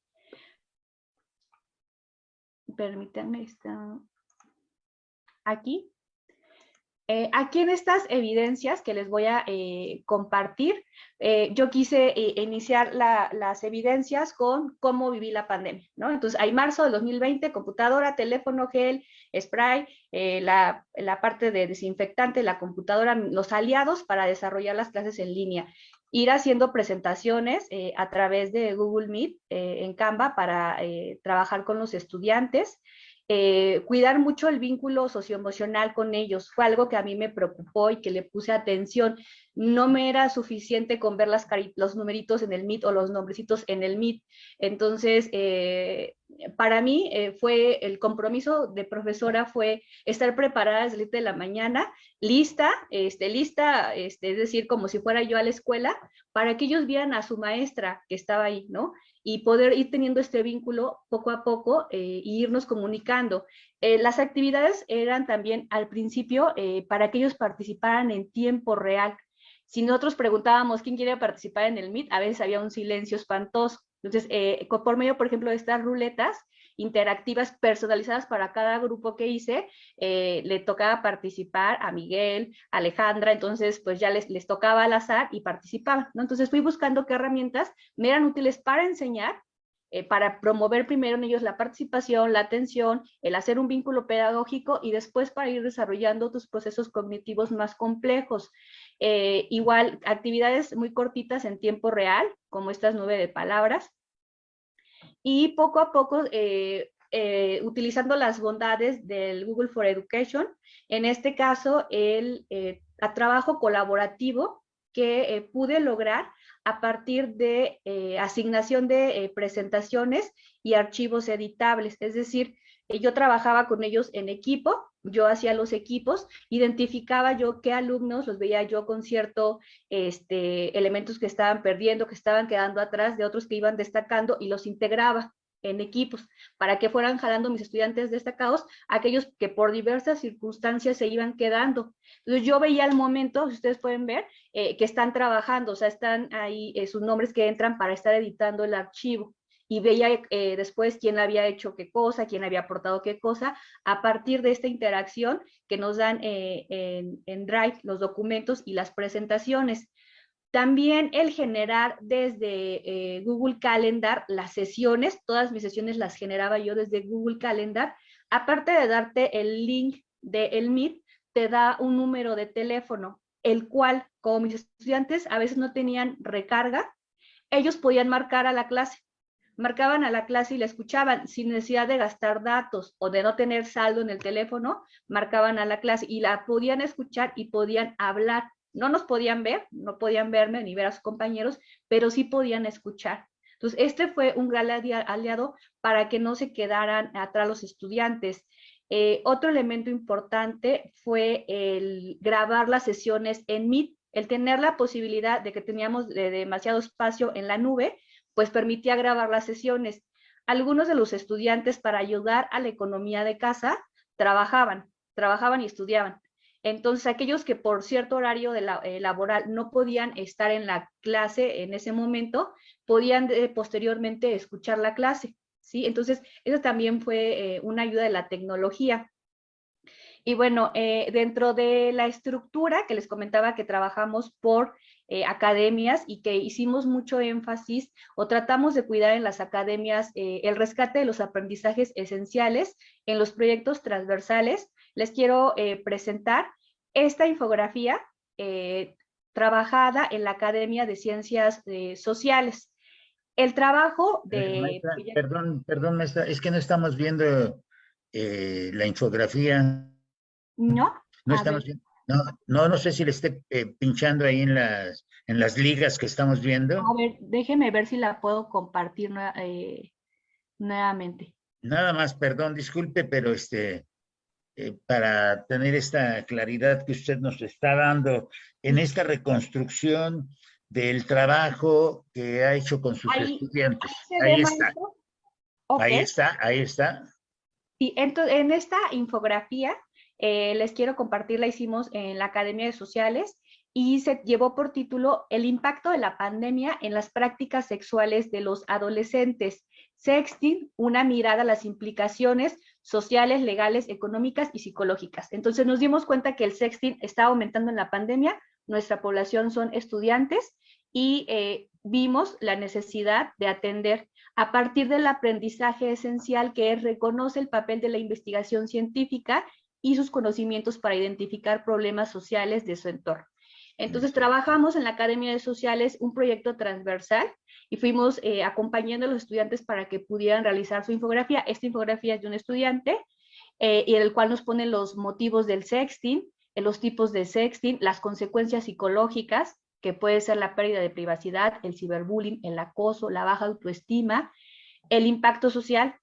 Permítanme, está aquí. Aquí en estas evidencias que les voy a compartir, yo quise iniciar las evidencias con cómo viví la pandemia, ¿no? Entonces, hay marzo de 2020, computadora, teléfono, gel, spray, la parte de desinfectante, la computadora, los aliados para desarrollar las clases en línea. Ir haciendo presentaciones a través de Google Meet en Canva para trabajar con los estudiantes. Cuidar mucho el vínculo socioemocional con ellos fue algo que a mí me preocupó y que le puse atención. No me era suficiente con ver los numeritos en el Meet o los nombrecitos en el Meet. Entonces, para mí fue el compromiso de profesora fue estar preparada desde las 7 de la mañana, lista, es decir, como si fuera yo a la escuela, para que ellos vieran a su maestra que estaba ahí, ¿no? Y poder ir teniendo este vínculo poco a poco e irnos comunicando. Las actividades eran también al principio para que ellos participaran en tiempo real. Si nosotros preguntábamos quién quiere participar en el Meet, a veces había un silencio espantoso. Entonces, por medio, por ejemplo, de estas ruletas interactivas personalizadas para cada grupo que hice, le tocaba participar a Miguel, a Alejandra, entonces pues ya les tocaba al azar y participaban, ¿no? Entonces fui buscando qué herramientas me eran útiles para enseñar, para promover primero en ellos la participación, la atención, el hacer un vínculo pedagógico y después para ir desarrollando otros procesos cognitivos más complejos. Igual, actividades muy cortitas en tiempo real, como estas 9 de palabras, y poco a poco utilizando las bondades del Google for Education, en este caso el trabajo colaborativo que pude lograr a partir de asignación de presentaciones y archivos editables, es decir, yo trabajaba con ellos en equipo, yo hacía los equipos, identificaba yo qué alumnos, los veía yo con cierto elementos que estaban perdiendo, que estaban quedando atrás de otros que iban destacando y los integraba en equipos para que fueran jalando mis estudiantes destacados, aquellos que por diversas circunstancias se iban quedando. Entonces yo veía al momento, si ustedes pueden ver, que están trabajando, o sea, están ahí sus nombres que entran para estar editando el archivo. y veía después quién había hecho qué cosa, quién había aportado qué cosa, a partir de esta interacción que nos dan en Drive los documentos y las presentaciones. También el generar desde Google Calendar las sesiones, todas mis sesiones las generaba yo desde Google Calendar, aparte de darte el link del Meet, te da un número de teléfono, el cual, como mis estudiantes a veces no tenían recarga, ellos podían marcar a la clase. Marcaban a la clase y la escuchaban sin necesidad de gastar datos o de no tener saldo en el teléfono, marcaban a la clase y la podían escuchar y podían hablar. No nos podían ver, no podían verme ni ver a sus compañeros, pero sí podían escuchar. Entonces, este fue un gran aliado para que no se quedaran atrás los estudiantes. Otro elemento importante fue el grabar las sesiones en Meet, el tener la posibilidad de que teníamos demasiado espacio en la nube, pues permitía grabar las sesiones. Algunos de los estudiantes, para ayudar a la economía de casa, trabajaban y estudiaban. Entonces, aquellos que por cierto horario laboral no podían estar en la clase en ese momento, podían posteriormente escuchar la clase, ¿sí? Entonces, eso también fue una ayuda de la tecnología. Y bueno, dentro de la estructura que les comentaba que trabajamos por academias y que hicimos mucho énfasis o tratamos de cuidar en las academias el rescate de los aprendizajes esenciales en los proyectos transversales, les quiero presentar esta infografía trabajada en la Academia de Ciencias Sociales. El trabajo de... Maestra, perdón, maestra, es que no estamos viendo la infografía. No, no estamos viendo. No sé si le esté pinchando ahí en las ligas que estamos viendo. A ver, déjeme ver si la puedo compartir nuevamente. Nada más, perdón, disculpe, pero para tener esta claridad que usted nos está dando en esta reconstrucción del trabajo que ha hecho con sus estudiantes. Ahí está. Okay. Ahí está. Sí, entonces, en esta infografía les quiero compartir, la hicimos en la Academia de Sociales y se llevó por título El impacto de la pandemia en las prácticas sexuales de los adolescentes. Sexting, una mirada a las implicaciones sociales, legales, económicas y psicológicas. Entonces nos dimos cuenta que el sexting está aumentando en la pandemia, nuestra población son estudiantes y vimos la necesidad de atender a partir del aprendizaje esencial que reconoce el papel de la investigación científica y sus conocimientos para identificar problemas sociales de su entorno. Entonces trabajamos en la Academia de Sociales un proyecto transversal y fuimos acompañando a los estudiantes para que pudieran realizar su infografía. Esta infografía es de un estudiante y en el cual nos pone los motivos del sexting, los tipos de sexting, las consecuencias psicológicas, que puede ser la pérdida de privacidad, el ciberbullying, el acoso, la baja autoestima, el impacto social,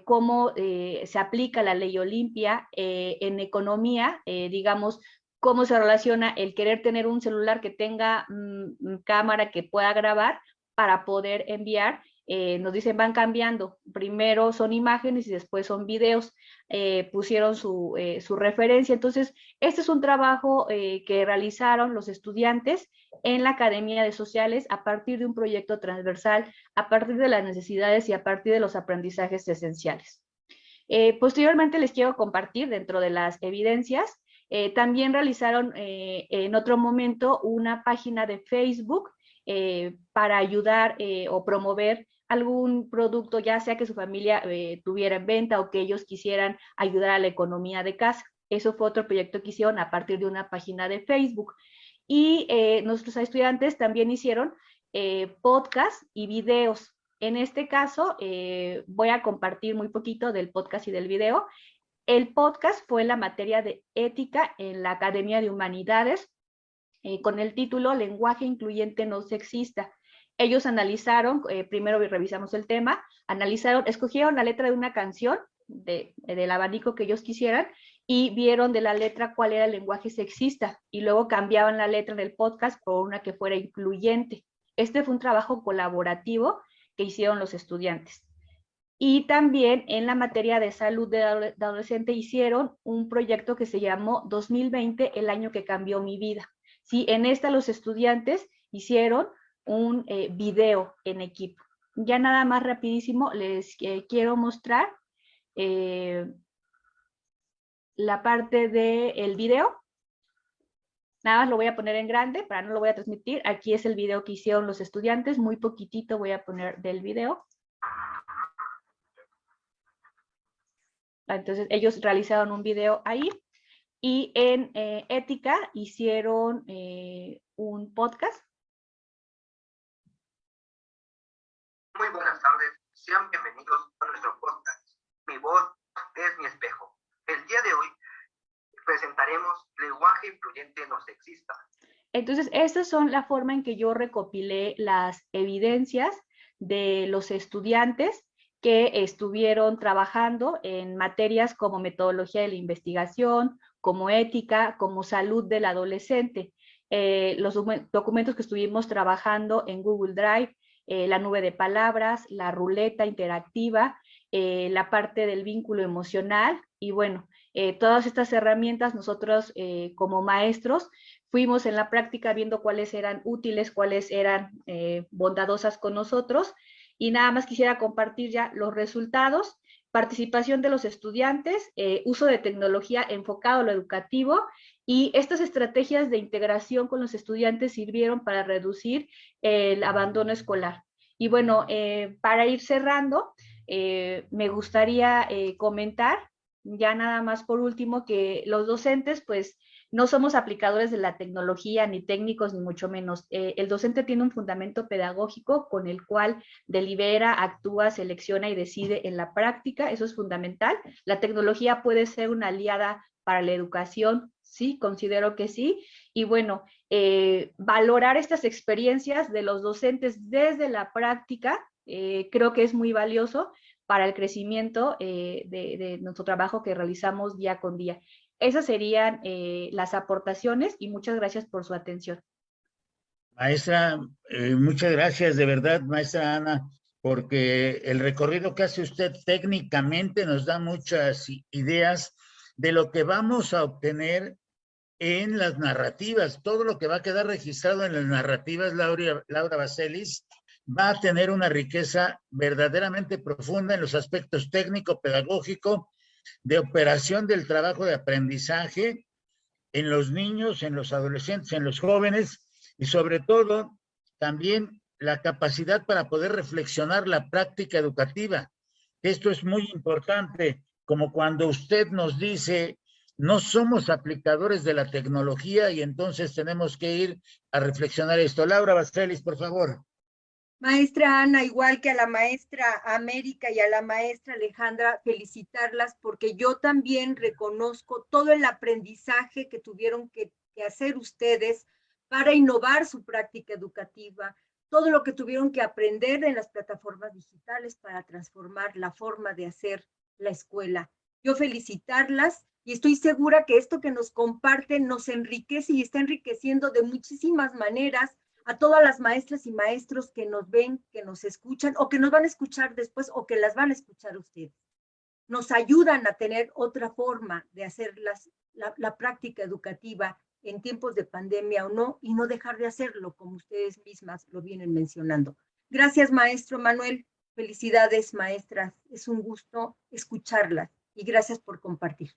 cómo se aplica la ley Olimpia en economía, digamos, cómo se relaciona el querer tener un celular que tenga cámara que pueda grabar para poder enviar. Nos dicen van cambiando, primero son imágenes y después son videos, pusieron su referencia. Entonces este es un trabajo que realizaron los estudiantes en la Academia de Sociales a partir de un proyecto transversal, a partir de las necesidades y a partir de los aprendizajes esenciales. Posteriormente les quiero compartir dentro de las evidencias, también realizaron en otro momento una página de Facebook para ayudar o promover algún producto, ya sea que su familia tuviera en venta o que ellos quisieran ayudar a la economía de casa. Eso fue otro proyecto que hicieron a partir de una página de Facebook. Y nuestros estudiantes también hicieron podcast y videos. En este caso, voy a compartir muy poquito del podcast y del video. El podcast fue la materia de ética en la Academia de Humanidades, con el título Lenguaje Incluyente No Sexista. Ellos analizaron, primero revisamos el tema, escogieron la letra de una canción, del abanico que ellos quisieran, y vieron de la letra cuál era el lenguaje sexista, y luego cambiaban la letra del podcast por una que fuera incluyente. Este fue un trabajo colaborativo que hicieron los estudiantes. Y también en la materia de salud de adolescente hicieron un proyecto que se llamó 2020, el año que cambió mi vida. Sí, en esta los estudiantes hicieron un video en equipo. Ya nada más rapidísimo les quiero mostrar la parte del video. Nada más lo voy a poner en grande, para no lo voy a transmitir. Aquí es el video que hicieron los estudiantes, muy poquitito voy a poner del video. Entonces ellos realizaron un video ahí y en ética hicieron un podcast. Muy buenas tardes, sean bienvenidos a nuestro podcast. Mi voz es mi espejo. El día de hoy presentaremos lenguaje influyente no sexista. Entonces, estas son la forma en que yo recopilé las evidencias de los estudiantes que estuvieron trabajando en materias como metodología de la investigación, como ética, como salud del adolescente. Los documentos que estuvimos trabajando en Google Drive, la nube de palabras, la ruleta interactiva, la parte del vínculo emocional y bueno, todas estas herramientas nosotros como maestros fuimos en la práctica viendo cuáles eran útiles, cuáles eran bondadosas con nosotros y nada más quisiera compartir ya los resultados, participación de los estudiantes, uso de tecnología enfocado a lo educativo y estas estrategias de integración con los estudiantes sirvieron para reducir el abandono escolar. Y bueno, para ir cerrando, me gustaría comentar, ya nada más por último, que los docentes pues no somos aplicadores de la tecnología, ni técnicos, ni mucho menos. El docente tiene un fundamento pedagógico con el cual delibera, actúa, selecciona y decide en la práctica, eso es fundamental. La tecnología puede ser una aliada para la educación, sí, considero que sí, y bueno, valorar estas experiencias de los docentes desde la práctica, creo que es muy valioso para el crecimiento de nuestro trabajo que realizamos día con día. Esas serían las aportaciones y muchas gracias por su atención. Maestra, muchas gracias de verdad, maestra Ana, porque el recorrido que hace usted técnicamente nos da muchas ideas de lo que vamos a obtener en las narrativas. Todo lo que va a quedar registrado en las narrativas, Laura Baselis, va a tener una riqueza verdaderamente profunda en los aspectos técnico-pedagógico, de operación del trabajo de aprendizaje en los niños, en los adolescentes, en los jóvenes y sobre todo también la capacidad para poder reflexionar la práctica educativa. Esto es muy importante, como cuando usted nos dice, no somos aplicadores de la tecnología y entonces tenemos que ir a reflexionar esto. Laura Baselis, por favor. Maestra Ana, igual que a la maestra América y a la maestra Alejandra, felicitarlas porque yo también reconozco todo el aprendizaje que tuvieron que hacer ustedes para innovar su práctica educativa, todo lo que tuvieron que aprender en las plataformas digitales para transformar la forma de hacer la escuela. Yo felicitarlas y estoy segura que esto que nos comparten nos enriquece y está enriqueciendo de muchísimas maneras a todas las maestras y maestros que nos ven, que nos escuchan o que nos van a escuchar después o que las van a escuchar ustedes. Nos ayudan a tener otra forma de hacer la práctica educativa en tiempos de pandemia o no, y no dejar de hacerlo como ustedes mismas lo vienen mencionando. Gracias, maestro Manuel. Felicidades, maestras. Es un gusto escucharlas y gracias por compartir.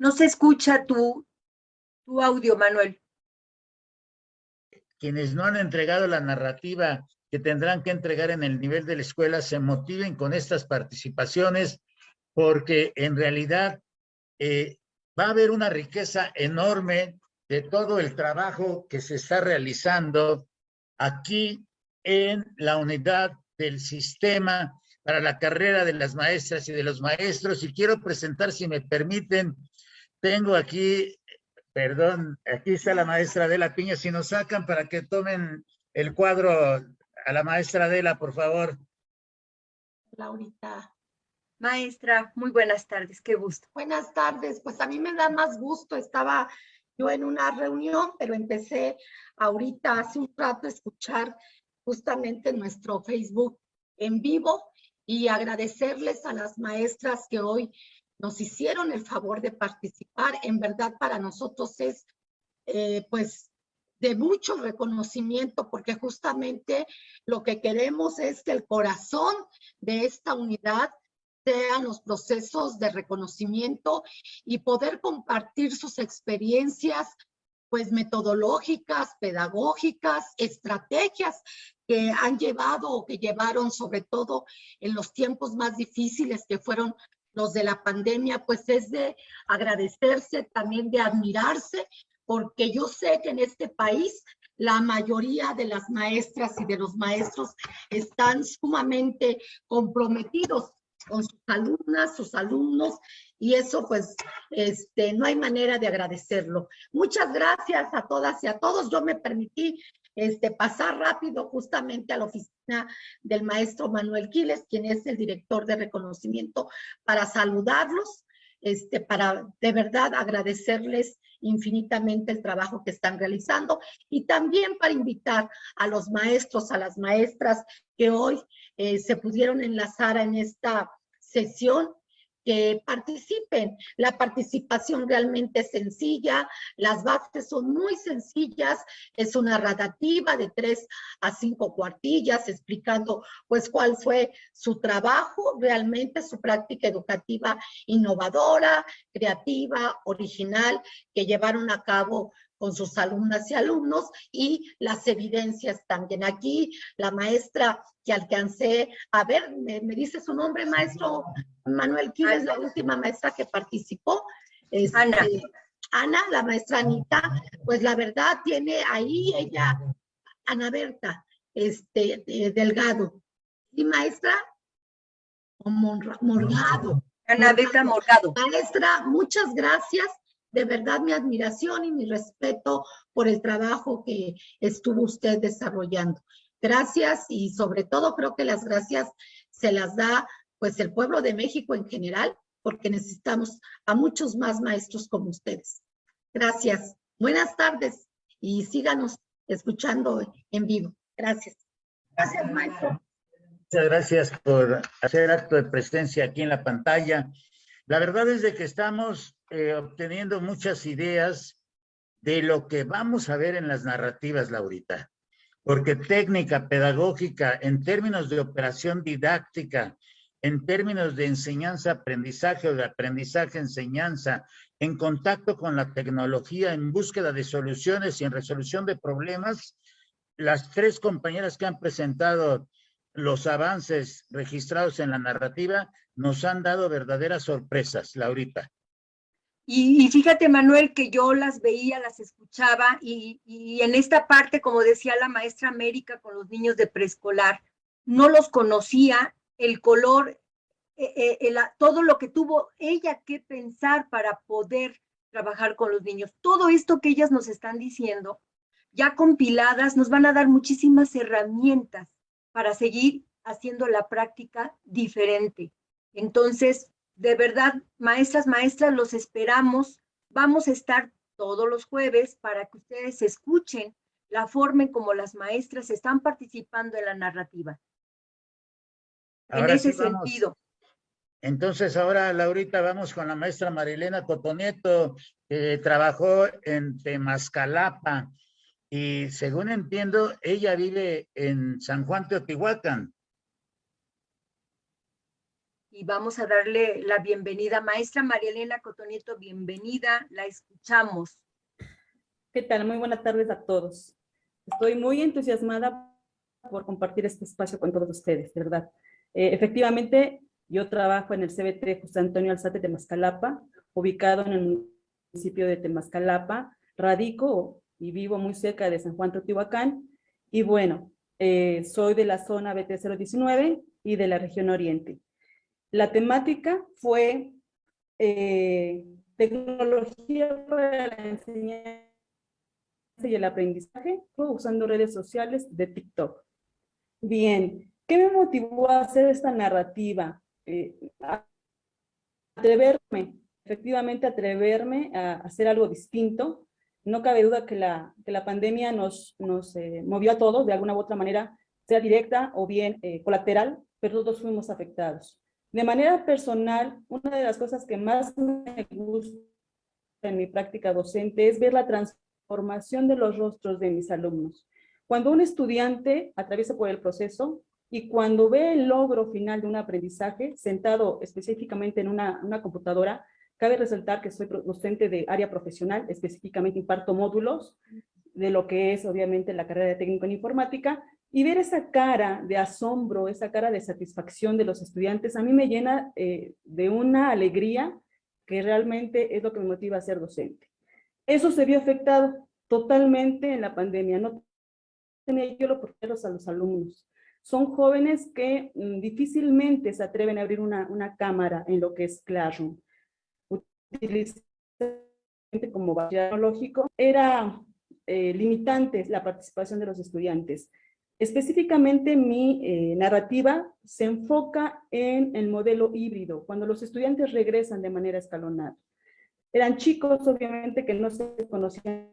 No se escucha tu audio, Manuel. Quienes no han entregado la narrativa que tendrán que entregar en el nivel de la escuela se motiven con estas participaciones, porque en realidad va a haber una riqueza enorme de todo el trabajo que se está realizando aquí en la unidad del sistema para la carrera de las maestras y de los maestros. Y quiero presentar, si me permiten, tengo aquí, perdón, aquí está la maestra Adela Piña, si nos sacan para que tomen el cuadro a la maestra Adela, por favor. Laurita. Maestra, muy buenas tardes, qué gusto. Buenas tardes, pues a mí me da más gusto, estaba yo en una reunión, pero empecé ahorita hace un rato a escuchar justamente nuestro Facebook en vivo y agradecerles a las maestras que hoy nos hicieron el favor de participar. En verdad para nosotros es pues de mucho reconocimiento, porque justamente lo que queremos es que el corazón de esta unidad sean los procesos de reconocimiento y poder compartir sus experiencias pues metodológicas, pedagógicas, estrategias que han llevado o que llevaron sobre todo en los tiempos más difíciles que fueron los de la pandemia, pues es de agradecerse, también de admirarse, porque yo sé que en este país la mayoría de las maestras y de los maestros están sumamente comprometidos con sus alumnas, sus alumnos, y eso pues no hay manera de agradecerlo. Muchas gracias a todas y a todos. Yo me permití pasar rápido justamente a la oficina del maestro Manuel Quiles, quien es el director de reconocimiento, para saludarlos, para de verdad agradecerles infinitamente el trabajo que están realizando, y también para invitar a los maestros, a las maestras que hoy se pudieron enlazar en esta sesión, que participen. La participación realmente es sencilla, las bases son muy sencillas, es una narrativa de 3 a 5 cuartillas explicando pues cuál fue su trabajo, realmente su práctica educativa innovadora, creativa, original, que llevaron a cabo con sus alumnas y alumnos, y las evidencias también. Aquí la maestra que alcancé a ver, ¿me dice su nombre, maestro Manuel Quiles? La última maestra que participó, Ana. Ana, la maestra Anita, pues la verdad tiene ahí ella, Ana Berta, Delgado. ¿Y maestra? Morgado. Ana Berta Morgado. Maestra, muchas gracias. De verdad, mi admiración y mi respeto por el trabajo que estuvo usted desarrollando. Gracias, y sobre todo creo que las gracias se las da pues el pueblo de México en general, porque necesitamos a muchos más maestros como ustedes. Gracias. Buenas tardes y síganos escuchando en vivo. Gracias. Gracias, maestro. Muchas gracias por hacer acto de presencia aquí en la pantalla. La verdad es de que estamos obteniendo muchas ideas de lo que vamos a ver en las narrativas, Laurita, porque técnica pedagógica en términos de operación didáctica, en términos de enseñanza-aprendizaje o de aprendizaje-enseñanza, en contacto con la tecnología, en búsqueda de soluciones y en resolución de problemas, las 3 compañeras que han presentado los avances registrados en la narrativa nos han dado verdaderas sorpresas, Laurita. Y fíjate, Manuel, que yo las veía, las escuchaba, y en esta parte, como decía la maestra América con los niños de preescolar, no los conocía, el color, todo lo que tuvo ella que pensar para poder trabajar con los niños. Todo esto que ellas nos están diciendo, ya compiladas, nos van a dar muchísimas herramientas para seguir haciendo la práctica diferente. Entonces, de verdad, maestras, los esperamos. Vamos a estar todos los jueves para que ustedes escuchen la forma en cómo las maestras están participando en la narrativa. Ahora en ese sí vamos. sentido. Entonces ahora, Laurita, vamos con la maestra Marilena Cotonieto, que trabajó en Temascalapa y según entiendo, ella vive en San Juan Teotihuacán. Y vamos a darle la bienvenida. Maestra María Elena Cotonieto, bienvenida, la escuchamos. ¿Qué tal? Muy buenas tardes a todos. Estoy muy entusiasmada por compartir este espacio con todos ustedes, de verdad. Efectivamente, yo trabajo en el CBT José Antonio Alzate Temascalapa, ubicado en el municipio de Temascalapa. Radico y vivo muy cerca de San Juan Teotihuacán. Y bueno, soy de la zona BT019 y de la región Oriente. La temática fue tecnología para la enseñanza y el aprendizaje usando redes sociales de TikTok. Bien, ¿qué me motivó a hacer esta narrativa? Efectivamente atreverme a hacer algo distinto. No cabe duda que la pandemia nos movió a todos de alguna u otra manera, sea directa o bien colateral, pero todos fuimos afectados. De manera personal, una de las cosas que más me gusta en mi práctica docente es ver la transformación de los rostros de mis alumnos. Cuando un estudiante atraviesa por el proceso y cuando ve el logro final de un aprendizaje, sentado específicamente en una computadora, cabe resaltar que soy docente de área profesional, específicamente imparto módulos de lo que es obviamente la carrera de técnico en informática, y ver esa cara de asombro, esa cara de satisfacción de los estudiantes, a mí me llena de una alegría que realmente es lo que me motiva a ser docente. Eso se vio afectado totalmente en la pandemia, no tenía yo los porteros a los alumnos. Son jóvenes que difícilmente se atreven a abrir una cámara en lo que es Classroom. Utilizan como bachillerato lógico, era limitante la participación de los estudiantes. Específicamente mi narrativa se enfoca en el modelo híbrido, cuando los estudiantes regresan de manera escalonada. Eran chicos, obviamente, que no se conocían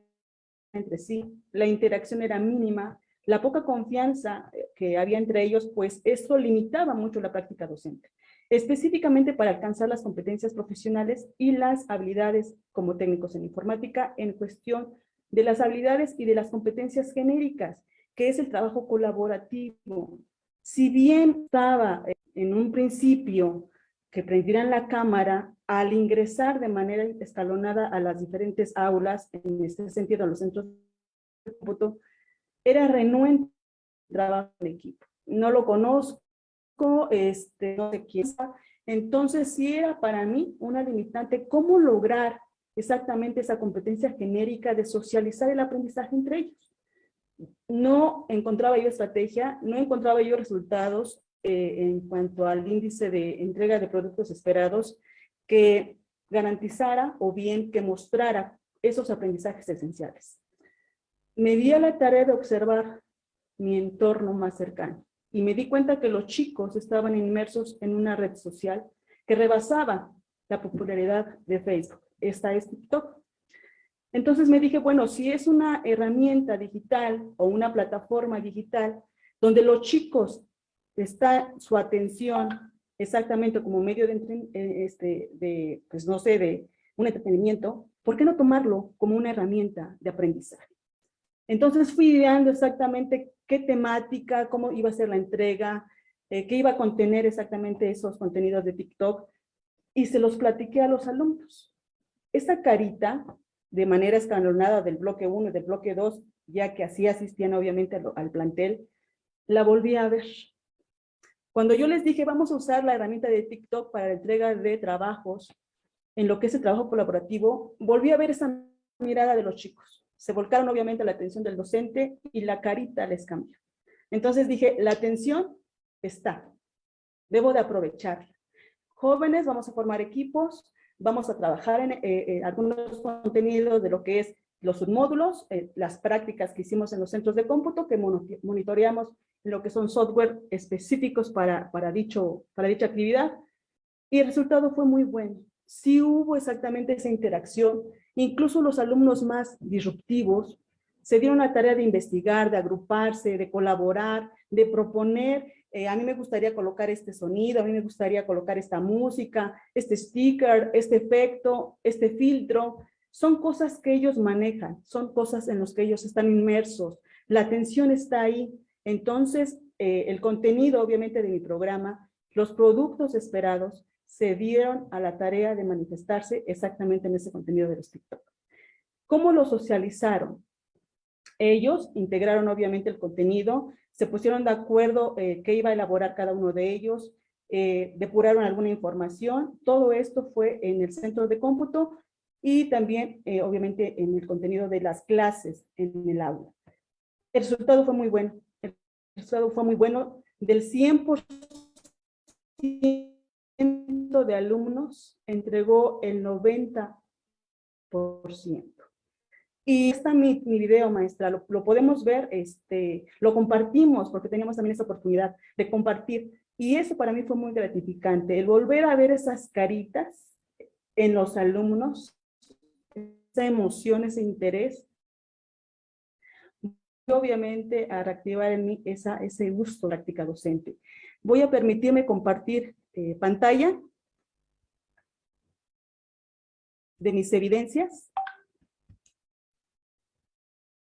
entre sí, la interacción era mínima, la poca confianza que había entre ellos, pues eso limitaba mucho la práctica docente, específicamente para alcanzar las competencias profesionales y las habilidades como técnicos en informática en cuestión de las habilidades y de las competencias genéricas, que es el trabajo colaborativo. Si bien estaba en un principio que prendieran la cámara, al ingresar de manera escalonada a las diferentes aulas, en este sentido a los centros de cómputo, era renuente el trabajo en equipo. No lo conozco, no sé quién es. Entonces sí era para mí una limitante cómo lograr exactamente esa competencia genérica de socializar el aprendizaje entre ellos. No encontraba yo estrategia, no encontraba yo resultados en cuanto al índice de entrega de productos esperados que garantizara o bien que mostrara esos aprendizajes esenciales. Me di a la tarea de observar mi entorno más cercano y me di cuenta que los chicos estaban inmersos en una red social que rebasaba la popularidad de Facebook. Esta es TikTok. Entonces me dije, bueno, si es una herramienta digital o una plataforma digital donde los chicos está su atención exactamente como medio de pues no sé, de un entretenimiento, ¿por qué no tomarlo como una herramienta de aprendizaje? Entonces fui ideando exactamente qué temática, cómo iba a ser la entrega, qué iba a contener exactamente esos contenidos de TikTok, y se los platiqué a los alumnos. Esta carita, de manera escalonada del bloque 1 y del bloque 2, ya que así asistían obviamente al plantel, la volví a ver. Cuando yo les dije, vamos a usar la herramienta de TikTok para la entrega de trabajos, en lo que es el trabajo colaborativo, volví a ver esa mirada de los chicos. Se volcaron obviamente a la atención del docente y la carita les cambió. Entonces dije, la atención está, debo de aprovecharla. Jóvenes, vamos a formar equipos, vamos a trabajar en algunos contenidos de lo que es los submódulos, las prácticas que hicimos en los centros de cómputo, que monitoreamos lo que son software específicos para dicha actividad, y el resultado fue muy bueno. Sí hubo exactamente esa interacción, incluso los alumnos más disruptivos se dieron la tarea de investigar, de agruparse, de colaborar, de proponer, a mí me gustaría colocar este sonido, a mí me gustaría colocar esta música, este sticker, este efecto, este filtro. Son cosas que ellos manejan, son cosas en las que ellos están inmersos, la atención está ahí. Entonces, el contenido obviamente de mi programa, los productos esperados, se dieron a la tarea de manifestarse exactamente en ese contenido de los TikTok. ¿Cómo lo socializaron? Ellos integraron obviamente el contenido, se pusieron de acuerdo qué iba a elaborar cada uno de ellos, depuraron alguna información. Todo esto fue en el centro de cómputo y también obviamente en el contenido de las clases en el aula. El resultado fue muy bueno. El resultado fue muy bueno. Del 100% de alumnos entregó el 90%. Y está mi video, maestra, lo podemos ver, lo compartimos porque teníamos también esa oportunidad de compartir. Y eso para mí fue muy gratificante, el volver a ver esas caritas en los alumnos, esa emoción, ese interés, obviamente a reactivar en mí ese gusto de práctica docente. Voy a permitirme compartir pantalla de mis evidencias.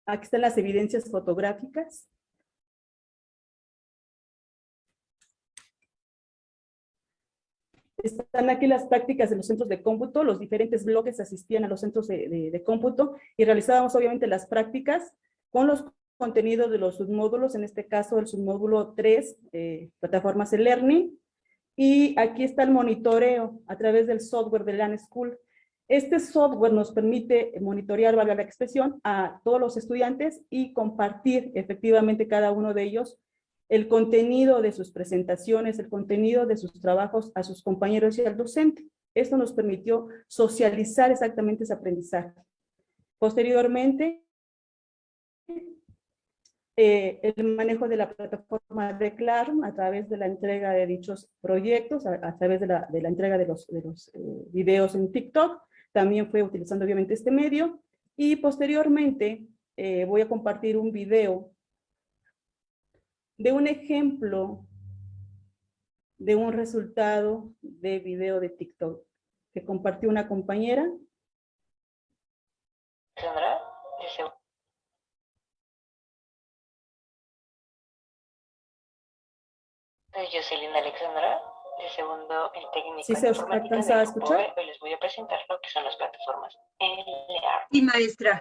Aquí están las evidencias fotográficas. Están aquí las prácticas de los centros de cómputo, los diferentes bloques asistían a los centros de cómputo y realizábamos obviamente las prácticas con los contenidos de los submódulos, en este caso el submódulo 3, plataformas e-learning, y aquí está el monitoreo a través del software de LAN School. Este software nos permite monitorear, valga la expresión, a todos los estudiantes y compartir efectivamente cada uno de ellos el contenido de sus presentaciones, el contenido de sus trabajos a sus compañeros y al docente. Esto nos permitió socializar exactamente ese aprendizaje. Posteriormente, el manejo de la plataforma de Classroom a través de la entrega de dichos proyectos, a través de la entrega de los videos en TikTok, también fue utilizando obviamente este medio, y posteriormente voy a compartir un video de un ejemplo de un resultado de video de TikTok que compartió una compañera. Sandra, soy Jocelyn Alexandra, de segundo el técnico ¿Sí se en os informática alcanza a del grupo escuchar? B. Hoy les voy a presentar lo que son las plataformas LEAR. Sí, maestra.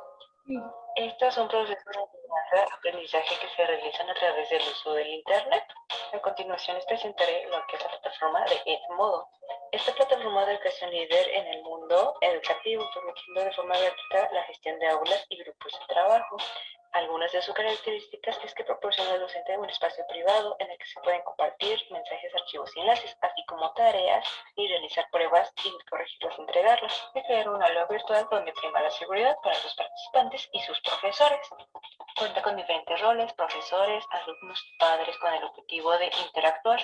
Estos son procesos de enseñanza-aprendizaje que se realizan a través del uso del Internet. A continuación les presentaré lo que es la plataforma de Edmodo. Esta plataforma de educación líder en el mundo educativo, permitiendo de forma gratuita la gestión de aulas y grupos de trabajo. Algunas de sus características es que proporciona al docente un espacio privado en el que se pueden compartir mensajes, archivos y enlaces, así como tareas y realizar pruebas y corregirlas y entregarlas. Y crear un aula virtual donde prima la seguridad para los participantes y sus profesores. Cuenta con diferentes roles, profesores, alumnos, padres, con el objetivo de interactuar.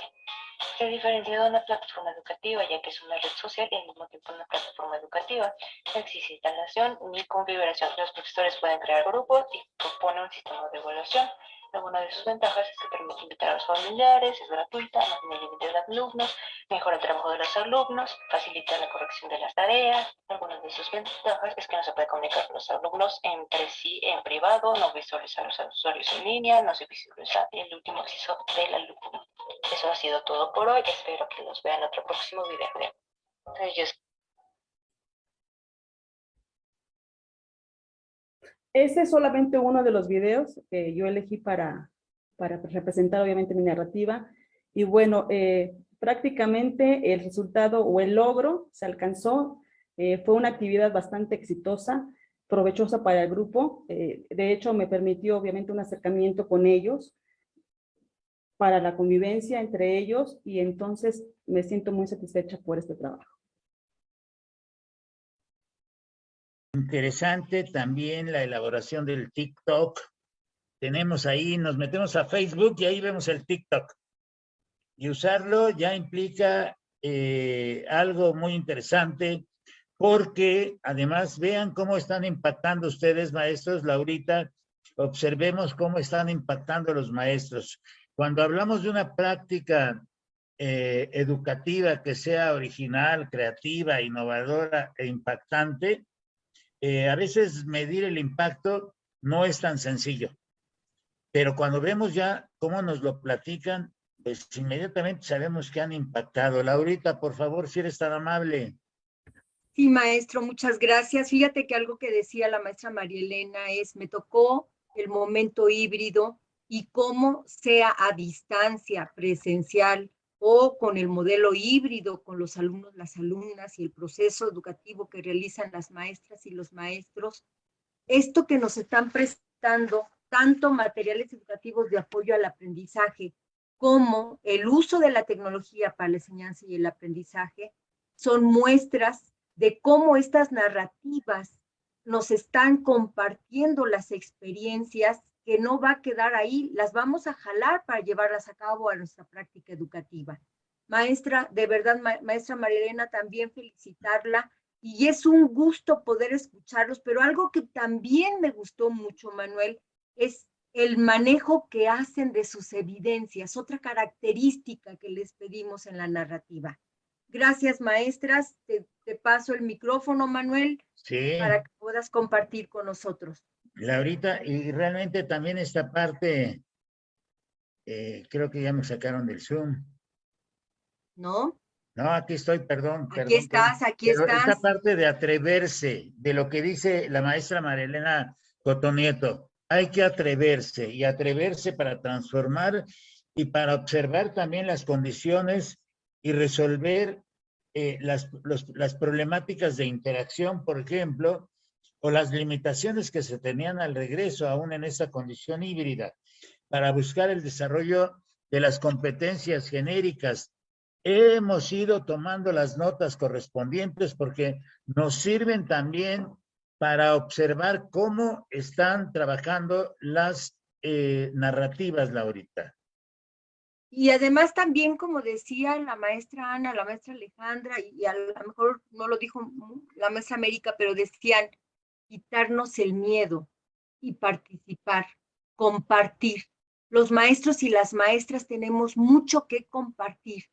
Se diferencia de una plataforma educativa, ya que es una red social y al mismo tiempo una plataforma educativa. No existe instalación ni configuración. Los profesores pueden crear grupos y proponen un sistema de evaluación. Alguna de sus ventajas es que permite invitar a los familiares, es gratuita, no tiene límite de alumnos, mejora el trabajo de los alumnos, facilita la corrección de las tareas. Algunas de sus ventajas es que no se puede comunicar con los alumnos entre sí en privado, no visualiza a los usuarios en línea, no se visualiza el último acceso del alumno. Eso ha sido todo por hoy, espero que los vean en otro próximo video. Entonces, Este es solamente uno de los videos que yo elegí para representar obviamente mi narrativa. Y bueno, prácticamente el resultado o el logro se alcanzó. Fue una actividad bastante exitosa, provechosa para el grupo. De hecho, me permitió obviamente un acercamiento con ellos para la convivencia entre ellos y entonces me siento muy satisfecha por este trabajo. Interesante también la elaboración del TikTok. Tenemos ahí, nos metemos a Facebook y ahí vemos el TikTok. Y usarlo ya implica algo muy interesante porque además vean cómo están impactando ustedes, maestros. Laurita, observemos cómo están impactando los maestros. Cuando hablamos de una práctica educativa que sea original, creativa, innovadora e impactante, a veces medir el impacto no es tan sencillo, pero cuando vemos ya cómo nos lo platican, pues inmediatamente sabemos que han impactado. Laurita, por favor, si eres tan amable. Sí, maestro, muchas gracias. Fíjate que algo que decía la maestra María Elena es, me tocó el momento híbrido y cómo sea a distancia, presencial, o con el modelo híbrido, con los alumnos, las alumnas y el proceso educativo que realizan las maestras y los maestros. Esto que nos están prestando, tanto materiales educativos de apoyo al aprendizaje, como el uso de la tecnología para la enseñanza y el aprendizaje, son muestras de cómo estas narrativas nos están compartiendo las experiencias que no va a quedar ahí, las vamos a jalar para llevarlas a cabo a nuestra práctica educativa. Maestra, de verdad, maestra María Elena, también felicitarla, y es un gusto poder escucharlos, pero algo que también me gustó mucho, Manuel, es el manejo que hacen de sus evidencias, otra característica que les pedimos en la narrativa. Gracias, maestras. Te paso el micrófono, Manuel, Sí, para que puedas compartir con nosotros. Laurita, y realmente también esta parte, creo que ya me sacaron del Zoom. ¿No? No, aquí estoy, perdón. Aquí estás, aquí Pero estás. esta parte de atreverse, de lo que dice la maestra Marilena Cotonieto, hay que atreverse y atreverse para transformar y para observar también las condiciones y resolver las problemáticas de interacción, por ejemplo, o las limitaciones que se tenían al regreso, aún en esta condición híbrida, para buscar el desarrollo de las competencias genéricas. Hemos ido tomando las notas correspondientes porque nos sirven también para observar cómo están trabajando las narrativas, Laurita. Y además también, como decía la maestra Ana, la maestra Alejandra, y a lo mejor no lo dijo la maestra América, pero decían, quitarnos el miedo y participar, compartir. Los maestros y las maestras tenemos mucho que compartir.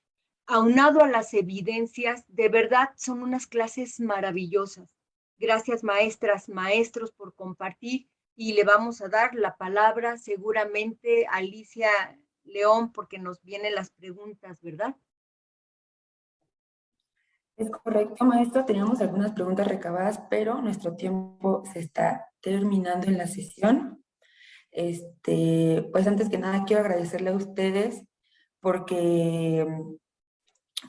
Aunado a las evidencias, de verdad son unas clases maravillosas. Gracias, maestras, maestros, por compartir, y le vamos a dar la palabra seguramente a Alicia León, porque nos vienen las preguntas, ¿verdad? Es correcto, maestro. Teníamos algunas preguntas recabadas, pero nuestro tiempo se está terminando en la sesión. Pues antes que nada quiero agradecerle a ustedes porque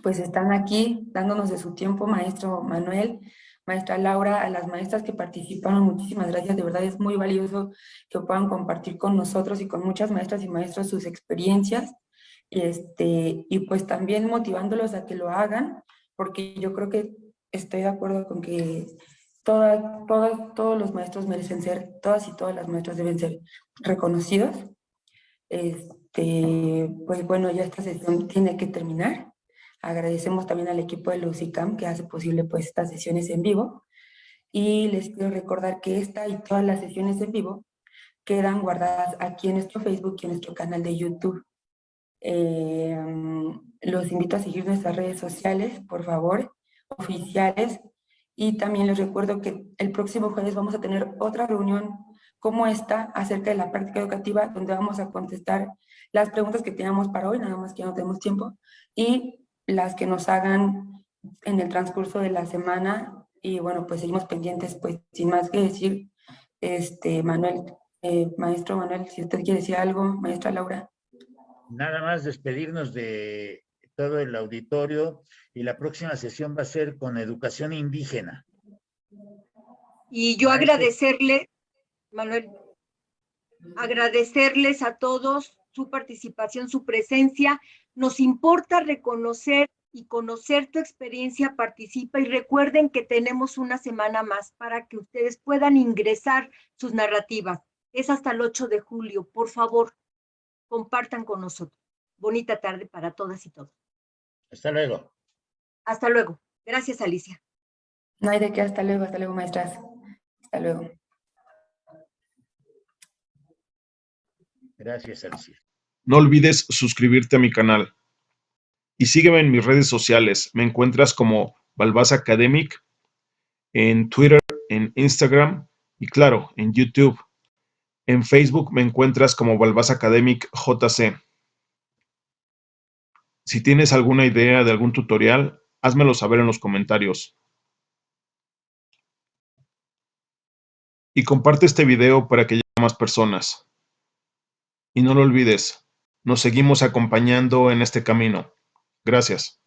pues están aquí dándonos de su tiempo, maestro Manuel, maestra Laura, a las maestras que participaron, muchísimas gracias. De verdad es muy valioso que puedan compartir con nosotros y con muchas maestras y maestros sus experiencias, y pues también motivándolos a que lo hagan, porque yo creo que estoy de acuerdo con que todos los maestros merecen ser, todas y todas las maestras deben ser reconocidos. Pues bueno, ya esta sesión tiene que terminar. Agradecemos también al equipo de Lucicam que hace posible pues estas sesiones en vivo, y les quiero recordar que esta y todas las sesiones en vivo quedan guardadas aquí en nuestro Facebook y en nuestro canal de YouTube. Los invito a seguir nuestras redes sociales, por favor, oficiales, y también les recuerdo que el próximo jueves vamos a tener otra reunión como esta acerca de la práctica educativa, donde vamos a contestar las preguntas que teníamos para hoy, nada más que ya no tenemos tiempo, y las que nos hagan en el transcurso de la semana. Y bueno, pues seguimos pendientes, pues sin más que decir, Manuel, maestro Manuel, si usted quiere decir algo, maestra Laura. Nada más despedirnos de todo el auditorio, y la próxima sesión va a ser con educación indígena. Y yo agradecerle, Manuel, agradecerles a todos su participación, su presencia. Nos importa reconocer y conocer tu experiencia. Participa y recuerden que tenemos una semana más para que ustedes puedan ingresar sus narrativas. Es hasta el 8 de julio. Por favor, compartan con nosotros. Bonita tarde para todas y todos. Hasta luego. Hasta luego. Gracias, Alicia. No hay de qué, hasta luego, maestras. Hasta luego. Gracias, Alicia. No olvides suscribirte a mi canal. Y sígueme en mis redes sociales. Me encuentras como Balbás Academic en Twitter, en Instagram y claro, en YouTube. En Facebook me encuentras como Balbás Academic JC. Si tienes alguna idea de algún tutorial, házmelo saber en los comentarios. Y comparte este video para que llegue a más personas. Y no lo olvides, nos seguimos acompañando en este camino. Gracias.